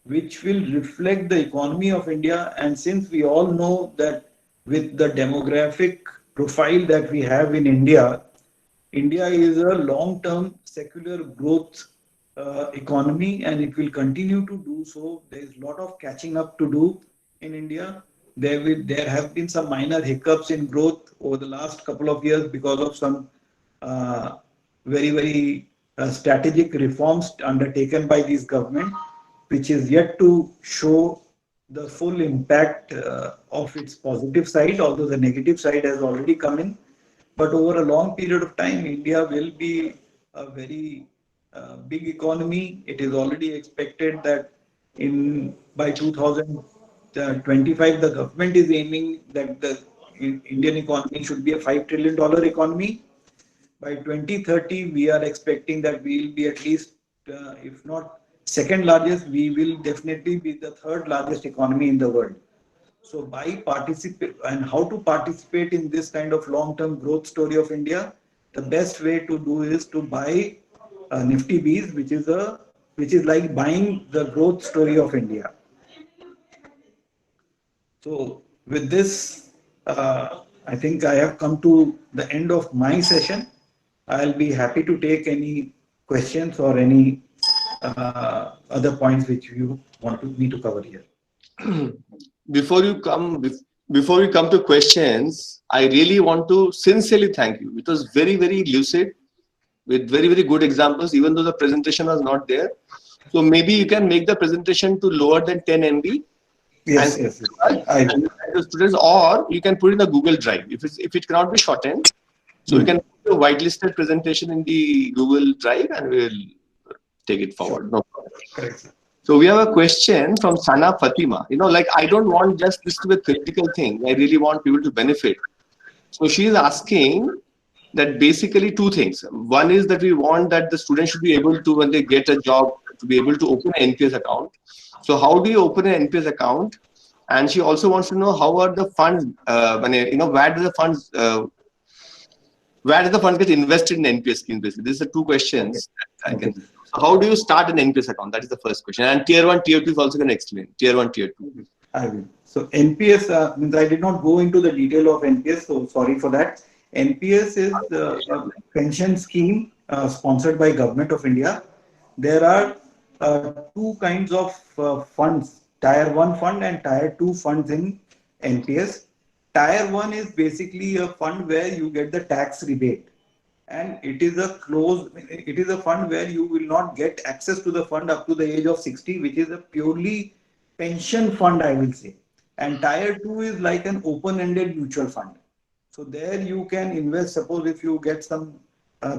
which will reflect the economy of India. And since we all know that with the demographic profile that we have in India, India is a long-term secular growth economy, and it will continue to do so. There is a lot of catching up to do in India. There have been some minor hiccups in growth over the last couple of years because of some uh, very strategic reforms undertaken by this government, which is yet to show the full impact of its positive side, although the negative side has already come in. But over a long period of time, India will be a very big economy. It is already expected that by 2025, the government is aiming that the Indian economy should be a $5 trillion economy. By 2030, we are expecting that we will be at least, if not second largest, we will definitely be the third largest economy in the world. So by participate and how to participate in this kind of long-term growth story of India, the best way to do is to buy Nifty Bees, which is like buying the growth story of India. So with this, I think I have come to the end of my session. I'll be happy to take any questions or any other points which you want me to cover here. Before you come, before we come to questions, I really want to sincerely thank you. It was very, very lucid with very, very good examples, even though the presentation was not there. So maybe you can make the presentation to lower than 10 MB. Yes, and yes. I the students, or you can put it in the Google Drive if it cannot be shortened. So you can put a whitelisted presentation in the Google Drive and we'll take it forward. No problem. Correct. So we have a question from Sana Fatima. Like I don't want just this to be a theoretical thing. I really want people to benefit. So she is asking that basically two things. One is that we want that the students should be able to, when they get a job, to be able to open an NPS account. So how do you open an NPS account? And she also wants to know how are the funds, where do the funds get invested in NPS schemes? Basically, these are two questions. Okay. So how do you start an NPS account? That is the first question. And tier 1, tier 2 is also going to explain. Tier 1, tier 2. I will. So NPS, means I did not go into the detail of NPS, so sorry for that. NPS is a pension scheme sponsored by Government of India. There are two kinds of funds, Tier 1 fund and Tier 2 funds in NPS. Tier 1 is basically a fund where you get the tax rebate. And it is a fund where you will not get access to the fund up to the age of 60, which is a purely pension fund, I will say. And Tier 2 is like an open-ended mutual fund. So there you can invest, suppose if you get some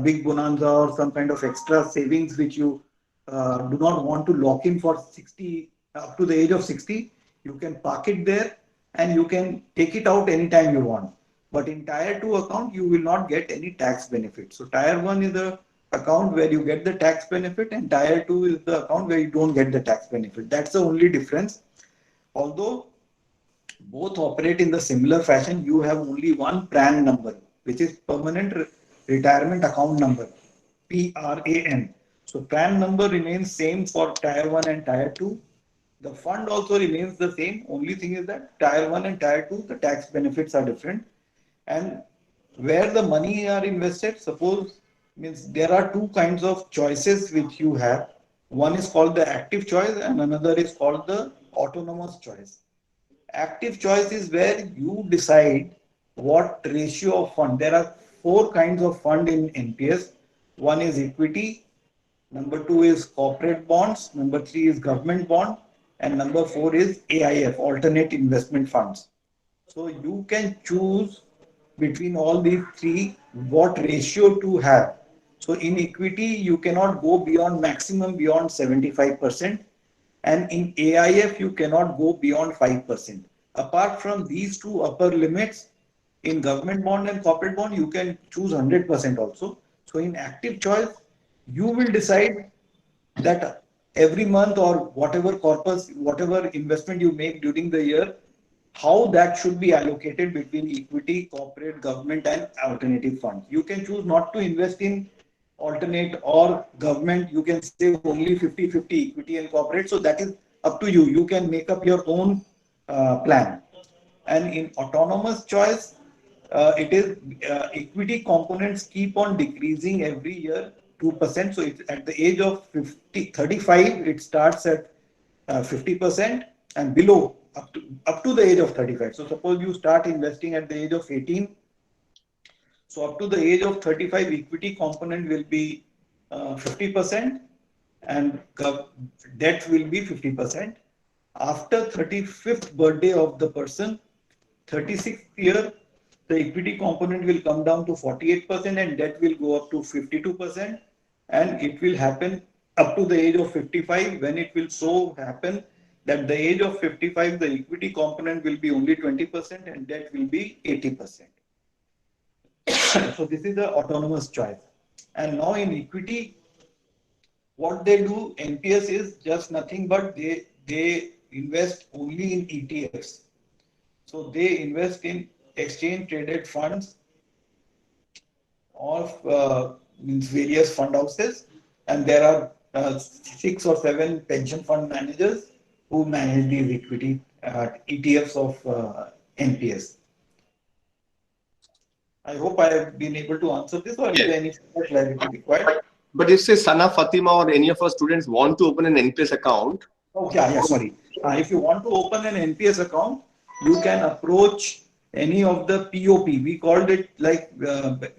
big bonanza or some kind of extra savings which you do not want to lock in for 60, up to the age of 60, you can park it there and you can take it out anytime you want. But in Tier 2 account, you will not get any tax benefit. So Tier 1 is the account where you get the tax benefit and Tier 2 is the account where you don't get the tax benefit. That's the only difference. Although both operate in the similar fashion, you have only one PRAN number, which is Permanent Retirement Account Number, PRAN. So PRAN number remains same for Tier 1 and Tier 2. The fund also remains the same. Only thing is that Tier 1 and Tier 2, the tax benefits are different. And where the money are invested, suppose, means there are two kinds of choices which you have. One is called the active choice and another is called the autonomous choice. Active choice is where you decide what ratio of fund. There are four kinds of fund in NPS. One is equity, number two is corporate bonds, number three is government bond, and number four is AIF, alternate investment funds. So you can choose between all these three what ratio to have. So in equity, you cannot go beyond maximum beyond 75%. And in AIF, you cannot go beyond 5%. Apart from these two upper limits, in government bond and corporate bond, you can choose 100% also. So in active choice, you will decide that every month or whatever corpus, whatever investment you make during the year, how that should be allocated between equity, corporate, government, and alternative funds. You can choose not to invest in alternate or government. You can say only 50-50 equity and corporate. So that is up to you. You can make up your own plan. And in autonomous choice, it is equity components keep on decreasing every year 2%. So it's at the age of 35, it starts at 50% and below up to the age of 35. So suppose you start investing at the age of 18. So up to the age of 35, equity component will be 50% and debt will be 50%. After 35th birthday of the person, 36th year, the equity component will come down to 48% and debt will go up to 52%. and it will happen up to the age of 55, when it will so happen that the age of 55, the equity component will be only 20% and debt will be 80%. So this is the autonomous choice. And now in equity, what they do, NPS is just nothing but they invest only in ETFs. So they invest in exchange traded funds of means various fund houses, and there are 6 or 7 pension fund managers who manage these equity ETFs of NPS. I hope I have been able to answer this, or is there any further clarity required? But if say Sana, Fatima, or any of our students want to open an NPS account. Okay, yeah, sorry. If you want to open an NPS account, you can approach any of the POP. We called it like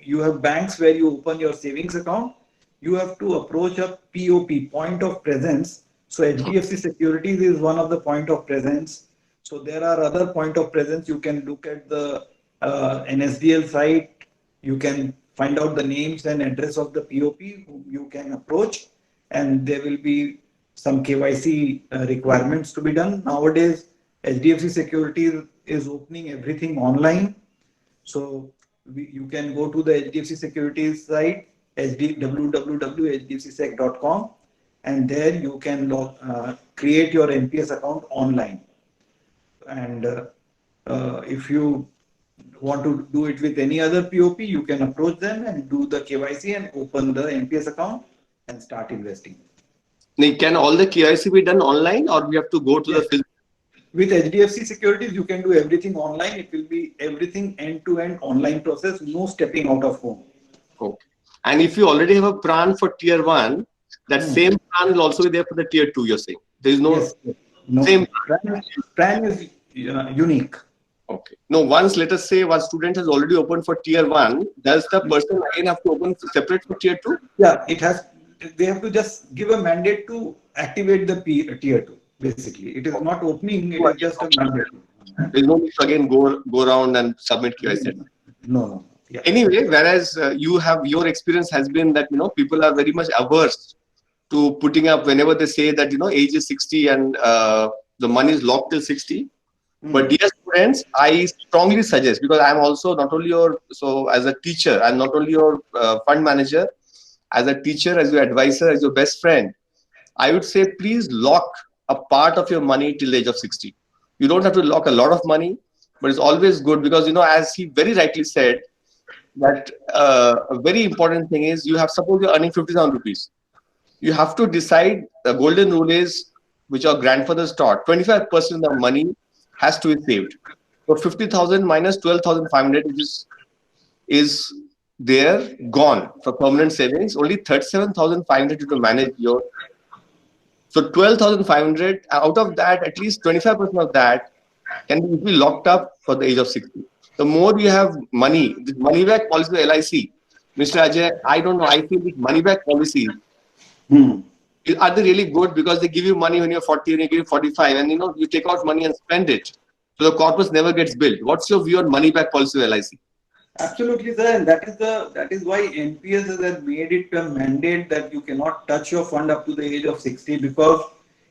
you have banks where you open your savings account. You have to approach a POP, point of presence. So HDFC Securities is one of the point of presence. So there are other point of presence. You can look at the NSDL site. You can find out the names and address of the POP whom you can approach, and there will be some KYC requirements to be done. Nowadays, HDFC Securities is opening everything online. So you can go to the HDFC Securities site, www.hdfcsec.com, and there you can create your NPS account online. And if you want to do it with any other POP, you can approach them and do the KYC and open the NPS account and start investing. Can all the KYC be done online, or we have to go to the physical? With HDFC Securities, you can do everything online. It will be everything end-to-end online process, no stepping out of home. Okay. And if you already have a plan for tier 1, that same plan will also be there for the tier 2, you're saying? There is no, same plan is unique. Okay. No, once let us say one student has already opened for tier 1, does the person again have to open separate for tier 2? Yeah, it has. They have to just give a mandate to activate the tier 2. Basically, it is not opening. It is just a mandate. There is no need to again go around and submit KYC. No. Yeah. Anyway, whereas your experience has been that people are very much averse to putting up whenever they say that age is 60 and the money is locked till 60. But dear students, I strongly suggest, because I am also not only as a teacher, I am not only your fund manager, as a teacher, as your advisor, as your best friend, I would say please lock a part of your money till the age of 60. You don't have to lock a lot of money, but it's always good because, as he very rightly said, that a very important thing is suppose you're earning 50,000 rupees. You have to decide, the golden rule is, which our grandfathers taught, 25% of the money has to be saved. So 50,000 minus 12,500 is there, gone for permanent savings. Only 37,500 to manage your. So 12,500, out of that, at least 25% of that can be locked up for the age of 60. The more you have money, this money back policy of LIC, Mr. Ajay, I don't know, I feel this money back policies, are they really good? Because they give you money when you're 40 and you give you 45, and you take out money and spend it. So the corpus never gets built. What's your view on money back policy of LIC? Absolutely, sir. And that is why NPS has made it a mandate that you cannot touch your fund up to the age of 60, because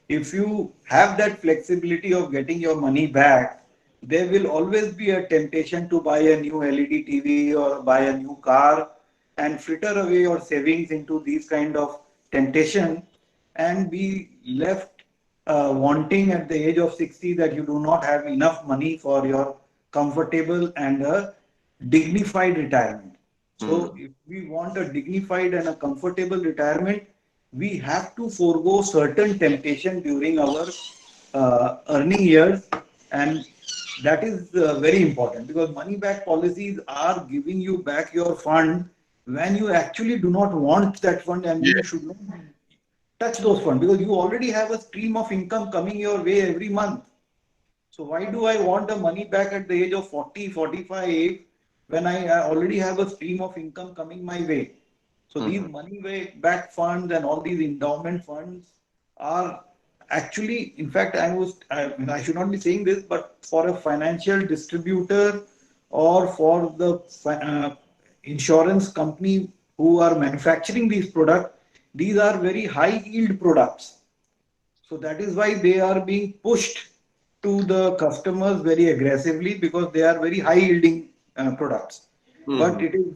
if you have that flexibility of getting your money back, there will always be a temptation to buy a new LED TV or buy a new car and fritter away your savings into these kind of temptation, and be left wanting at the age of 60 that you do not have enough money for your comfortable and a dignified retirement. So if we want a dignified and a comfortable retirement, we have to forego certain temptation during our earning years, and that is very important, because money back policies are giving you back your fund when you actually do not want that fund, and you should not touch those funds because you already have a stream of income coming your way every month. So why do I want the money back at the age of 40, 45 when I already have a stream of income coming my way? So these money back funds and all these endowment funds are actually, in fact, I should not be saying this, but for a financial distributor or for the insurance company who are manufacturing these products, these are very high yield products. So that is why they are being pushed to the customers very aggressively, because they are very high yielding products. But it is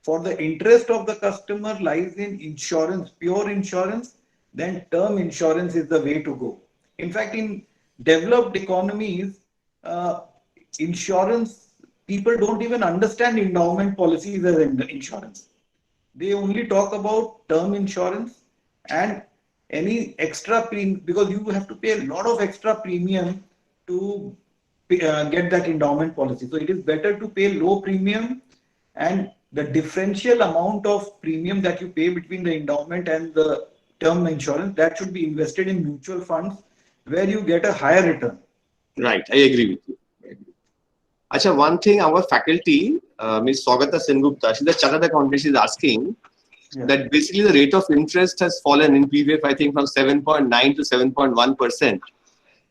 for the interest of the customer lies in insurance, pure insurance, then term insurance is the way to go. In fact, in developed economies, uh, insurance, people don't even understand endowment policies as insurance. They only talk about term insurance and any extra premium, because you have to pay a lot of extra premium to get that endowment policy. So it is better to pay low premium, and the differential amount of premium that you pay between the endowment and the term insurance, that should be invested in mutual funds where you get a higher return. Right, I agree with you. Acha, one thing our faculty, Ms. Swagata Sengupta, she's a chartered accountant, she's asking that basically the rate of interest has fallen in PVF, I think, from 7.9 to 7.1%.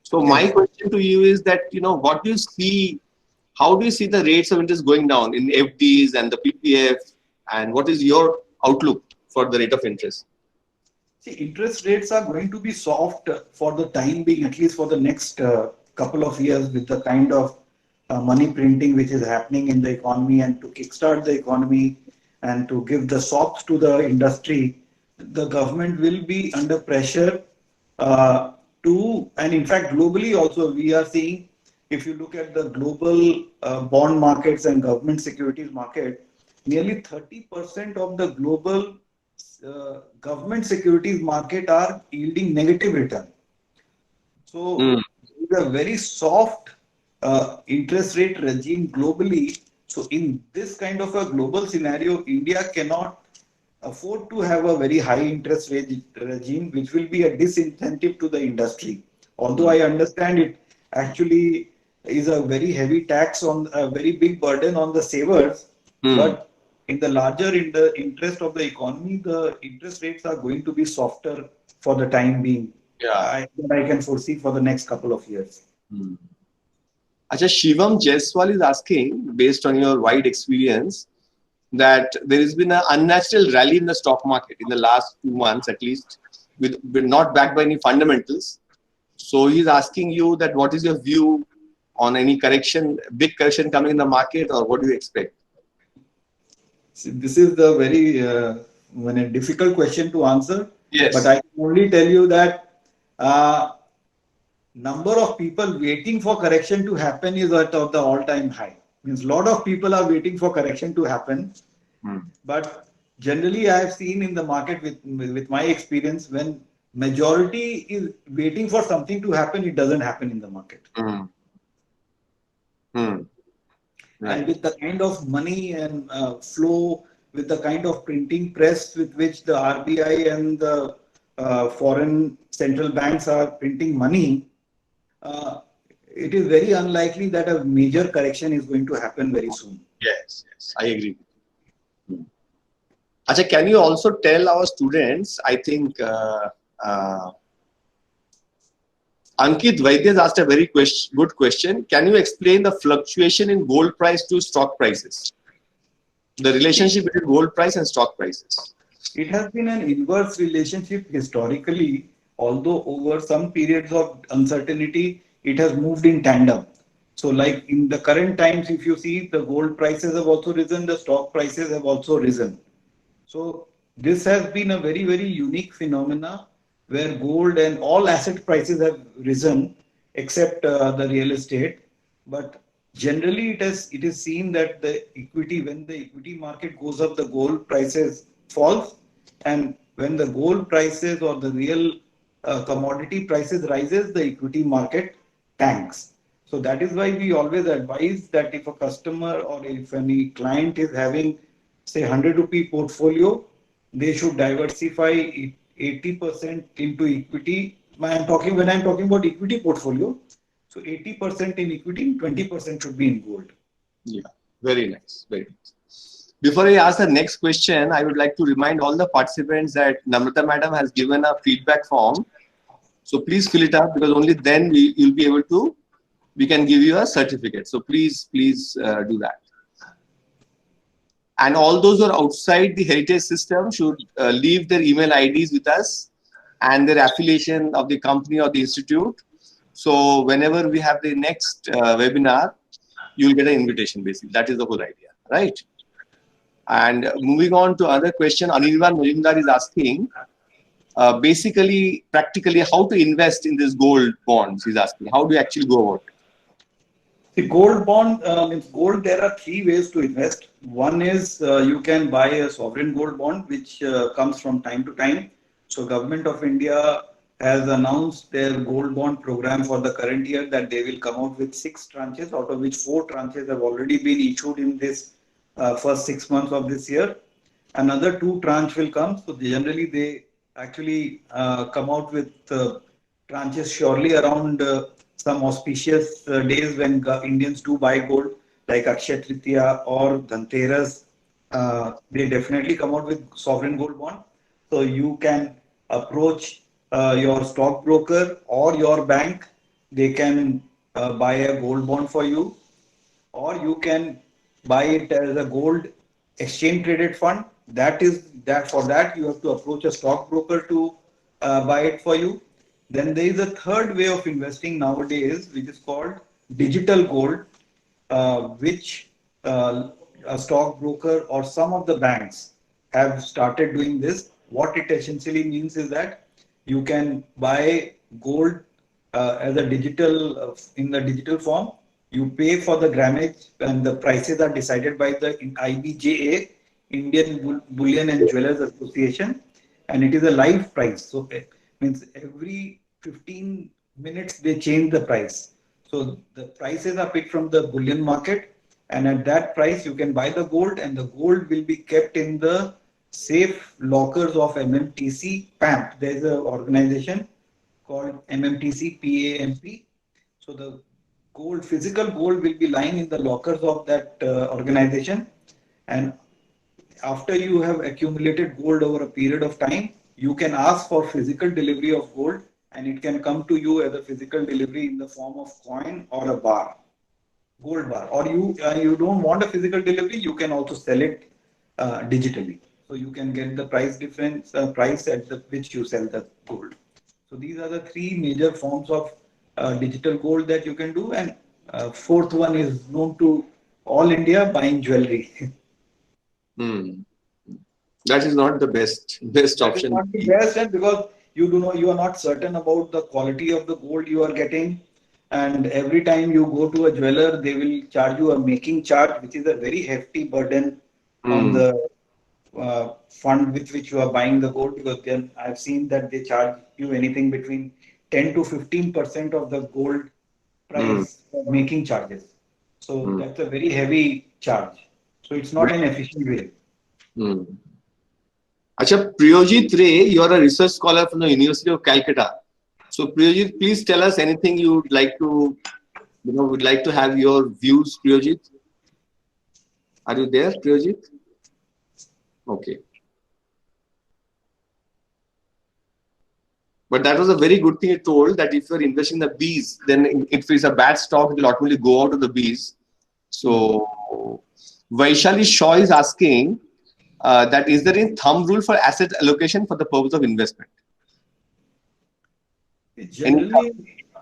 So my question to you is that, what do you see, how do you see the rates of interest going down in FDs and the PPF, and what is your outlook for the rate of interest? See, interest rates are going to be soft for the time being, at least for the next couple of years, with the kind of money printing which is happening in the economy, and to kickstart the economy and to give the sops to the industry, the government will be under pressure and in fact, globally also, we are seeing, if you look at the global bond markets and government securities market, nearly 30% of the global government securities market are yielding negative return. So it's a very soft interest rate regime globally. So in this kind of a global scenario, India cannot afford to have a very high interest rate regime, which will be a disincentive to the industry. Although I understand it actually is a very heavy tax on a very big burden on the savers, but in the larger interest of the economy, the interest rates are going to be softer for the time being. I can foresee for the next couple of years. Acha, Shivam Jaiswal is asking, based on your wide experience, that there has been an unnatural rally in the stock market in the last 2 months at least, with not backed by any fundamentals. So he's asking you that what is your view on any correction, big correction coming in the market, or what do you expect? See, this is the very difficult question to answer. Yes. But I can only tell you that number of people waiting for correction to happen is at the all-time high. Means a lot of people are waiting for correction to happen. But generally, I have seen in the market with my experience, when majority is waiting for something to happen, it doesn't happen in the market. Right. And with the kind of money and flow, with the kind of printing press with which the RBI and the foreign central banks are printing money, it is very unlikely that a major correction is going to happen very soon. Yes, I agree. Acha, can you also tell our students, I think Ankit Vaidya has asked a very good question. Can you explain the fluctuation in gold price to stock prices? The relationship between gold price and stock prices. It has been an inverse relationship historically, although over some periods of uncertainty, it has moved in tandem. So like in the current times, if you see, the gold prices have also risen, the stock prices have also risen. So this has been a very, very unique phenomena where gold and all asset prices have risen except the real estate. But generally it is seen that the equity, when the equity market goes up, the gold prices falls, and when the gold prices or the real commodity prices rises, the equity market tanks. So that is why we always advise that if a customer or if any client is having, say, 100 rupee portfolio, they should diversify 80% into equity. When I'm talking about equity portfolio, so 80% in equity, 20% should be in gold. Yeah, very nice, very nice. Before I ask the next question, I would like to remind all the participants that Namrata Madam has given a feedback form. So please fill it up, because only then you'll be able to, we can give you a certificate. So please do that. And all those who are outside the heritage system should leave their email IDs with us and their affiliation of the company or the institute. So whenever we have the next webinar, you'll get an invitation basically. That is the whole idea, right? And moving on to other question, Anirban Majumdar is asking, basically, practically, how to invest in this gold bonds. He's asking, how do you actually go about it? The gold bond means gold. There are three ways to invest. One is you can buy a sovereign gold bond, which comes from time to time. So, Government of India has announced their gold bond program for the current year that they will come out with 6 tranches, out of which 4 tranches have already been issued in this first 6 months of this year. Another 2 tranche will come. So, generally they actually come out with tranches surely around some auspicious days when Indians do buy gold, like Akshaya Tritiya or Dhanteras. They definitely come out with sovereign gold bond. So you can approach your stockbroker or your bank. They can buy a gold bond for you, or you can buy it as a gold exchange traded fund. That is that for that you have to approach a stockbroker to buy it for you. Then there is a third way of investing nowadays, which is called digital gold, which a stockbroker or some of the banks have started doing this. What it essentially means is that you can buy gold as a digital in the digital form. You pay for the grammage, and the prices are decided by the IBJA, Indian Bullion and Jewelers Association, and it is a live price. So it means every 15 minutes they change the price. So the prices are picked from the bullion market, and at that price you can buy the gold, and the gold will be kept in the safe lockers of MMTC PAMP. There is an organization called MMTC PAMP. So the gold, physical gold, will be lying in the lockers of that organization, and after you have accumulated gold over a period of time, you can ask for physical delivery of gold, and it can come to you as a physical delivery in the form of coin or a bar, gold bar. Or you don't want a physical delivery, you can also sell it digitally. So you can get the price difference, price at which you sell the gold. So these are the 3 major forms of digital gold that you can do, and fourth one is known to all India, buying jewelry. That is not the best option. Not the best, and because you are not certain about the quality of the gold you are getting, and every time you go to a jeweler, they will charge you a making charge, which is a very hefty burden on the fund with which you are buying the gold. Because then I've seen that they charge you anything between 10 to 15% of the gold price for making charges. So that's a very heavy charge. So it's not an efficient way. Acha, Priyojit Ray, you are a research scholar from the University of Calcutta. So Priyojit, please tell us anything you would like to, would like to have your views, Priyojit. Are you there, Priyojit? Okay. But that was a very good thing you told, that if you're investing in the bees, then if it's a bad stock, it will ultimately go out of the bees. So Vaishali Shaw is asking that is there any thumb rule for asset allocation for the purpose of investment?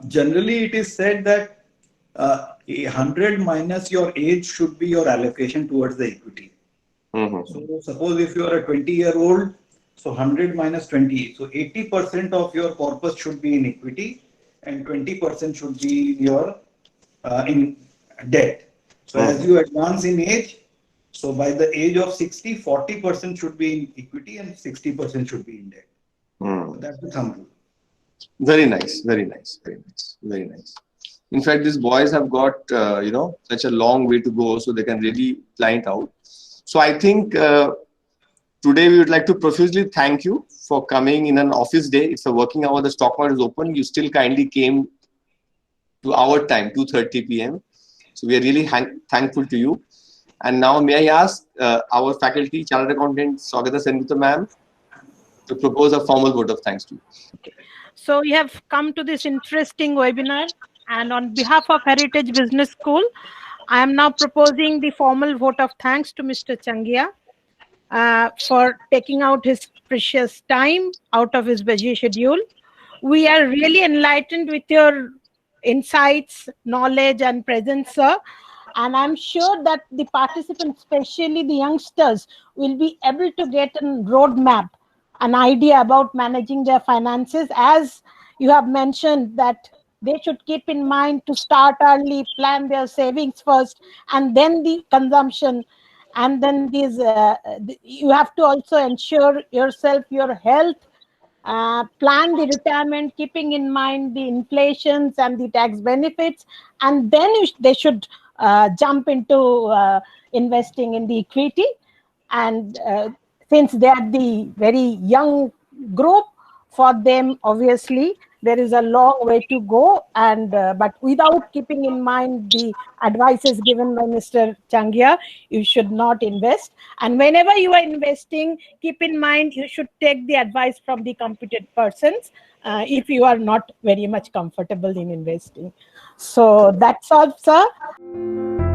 Generally, it is said that 100 minus your age should be your allocation towards the equity. So suppose if you are a 20-year-old, so 100 minus 20, so 80% of your corpus should be in equity and 20% should be your in debt. So as you advance in age, so by the age of 60, 40% should be in equity and 60% should be in debt. So that's the thumb rule. Very nice, very nice, very nice, very nice. In fact, these boys have got, such a long way to go, so they can really plan it out. So I think today we would like to profusely thank you for coming in an office day. It's a working hour, the stock market is open. You still kindly came to our time, 2:30 p.m. So we are really thankful to you. And now may I ask our faculty, Chartered Accountant, Saugata Sengupta ma'am, to propose a formal vote of thanks to you. Okay. So we have come to this interesting webinar, and on behalf of Heritage Business School, I am now proposing the formal vote of thanks to Mr. Changia for taking out his precious time out of his busy schedule. We are really enlightened with your insights, knowledge, and presence, sir. And I'm sure that the participants, especially the youngsters, will be able to get a roadmap, an idea about managing their finances. As you have mentioned, that they should keep in mind to start early, plan their savings first, and then the consumption. And then you have to also ensure yourself, your health, plan the retirement, keeping in mind the inflations and the tax benefits, and then they should jump into investing in the equity. And since they are the very young group, for them obviously there is a long way to go, and but without keeping in mind the advices given by Mr. Changia, you should not invest. And whenever you are investing, keep in mind you should take the advice from the competent persons if you are not very much comfortable in investing. So that's all, sir.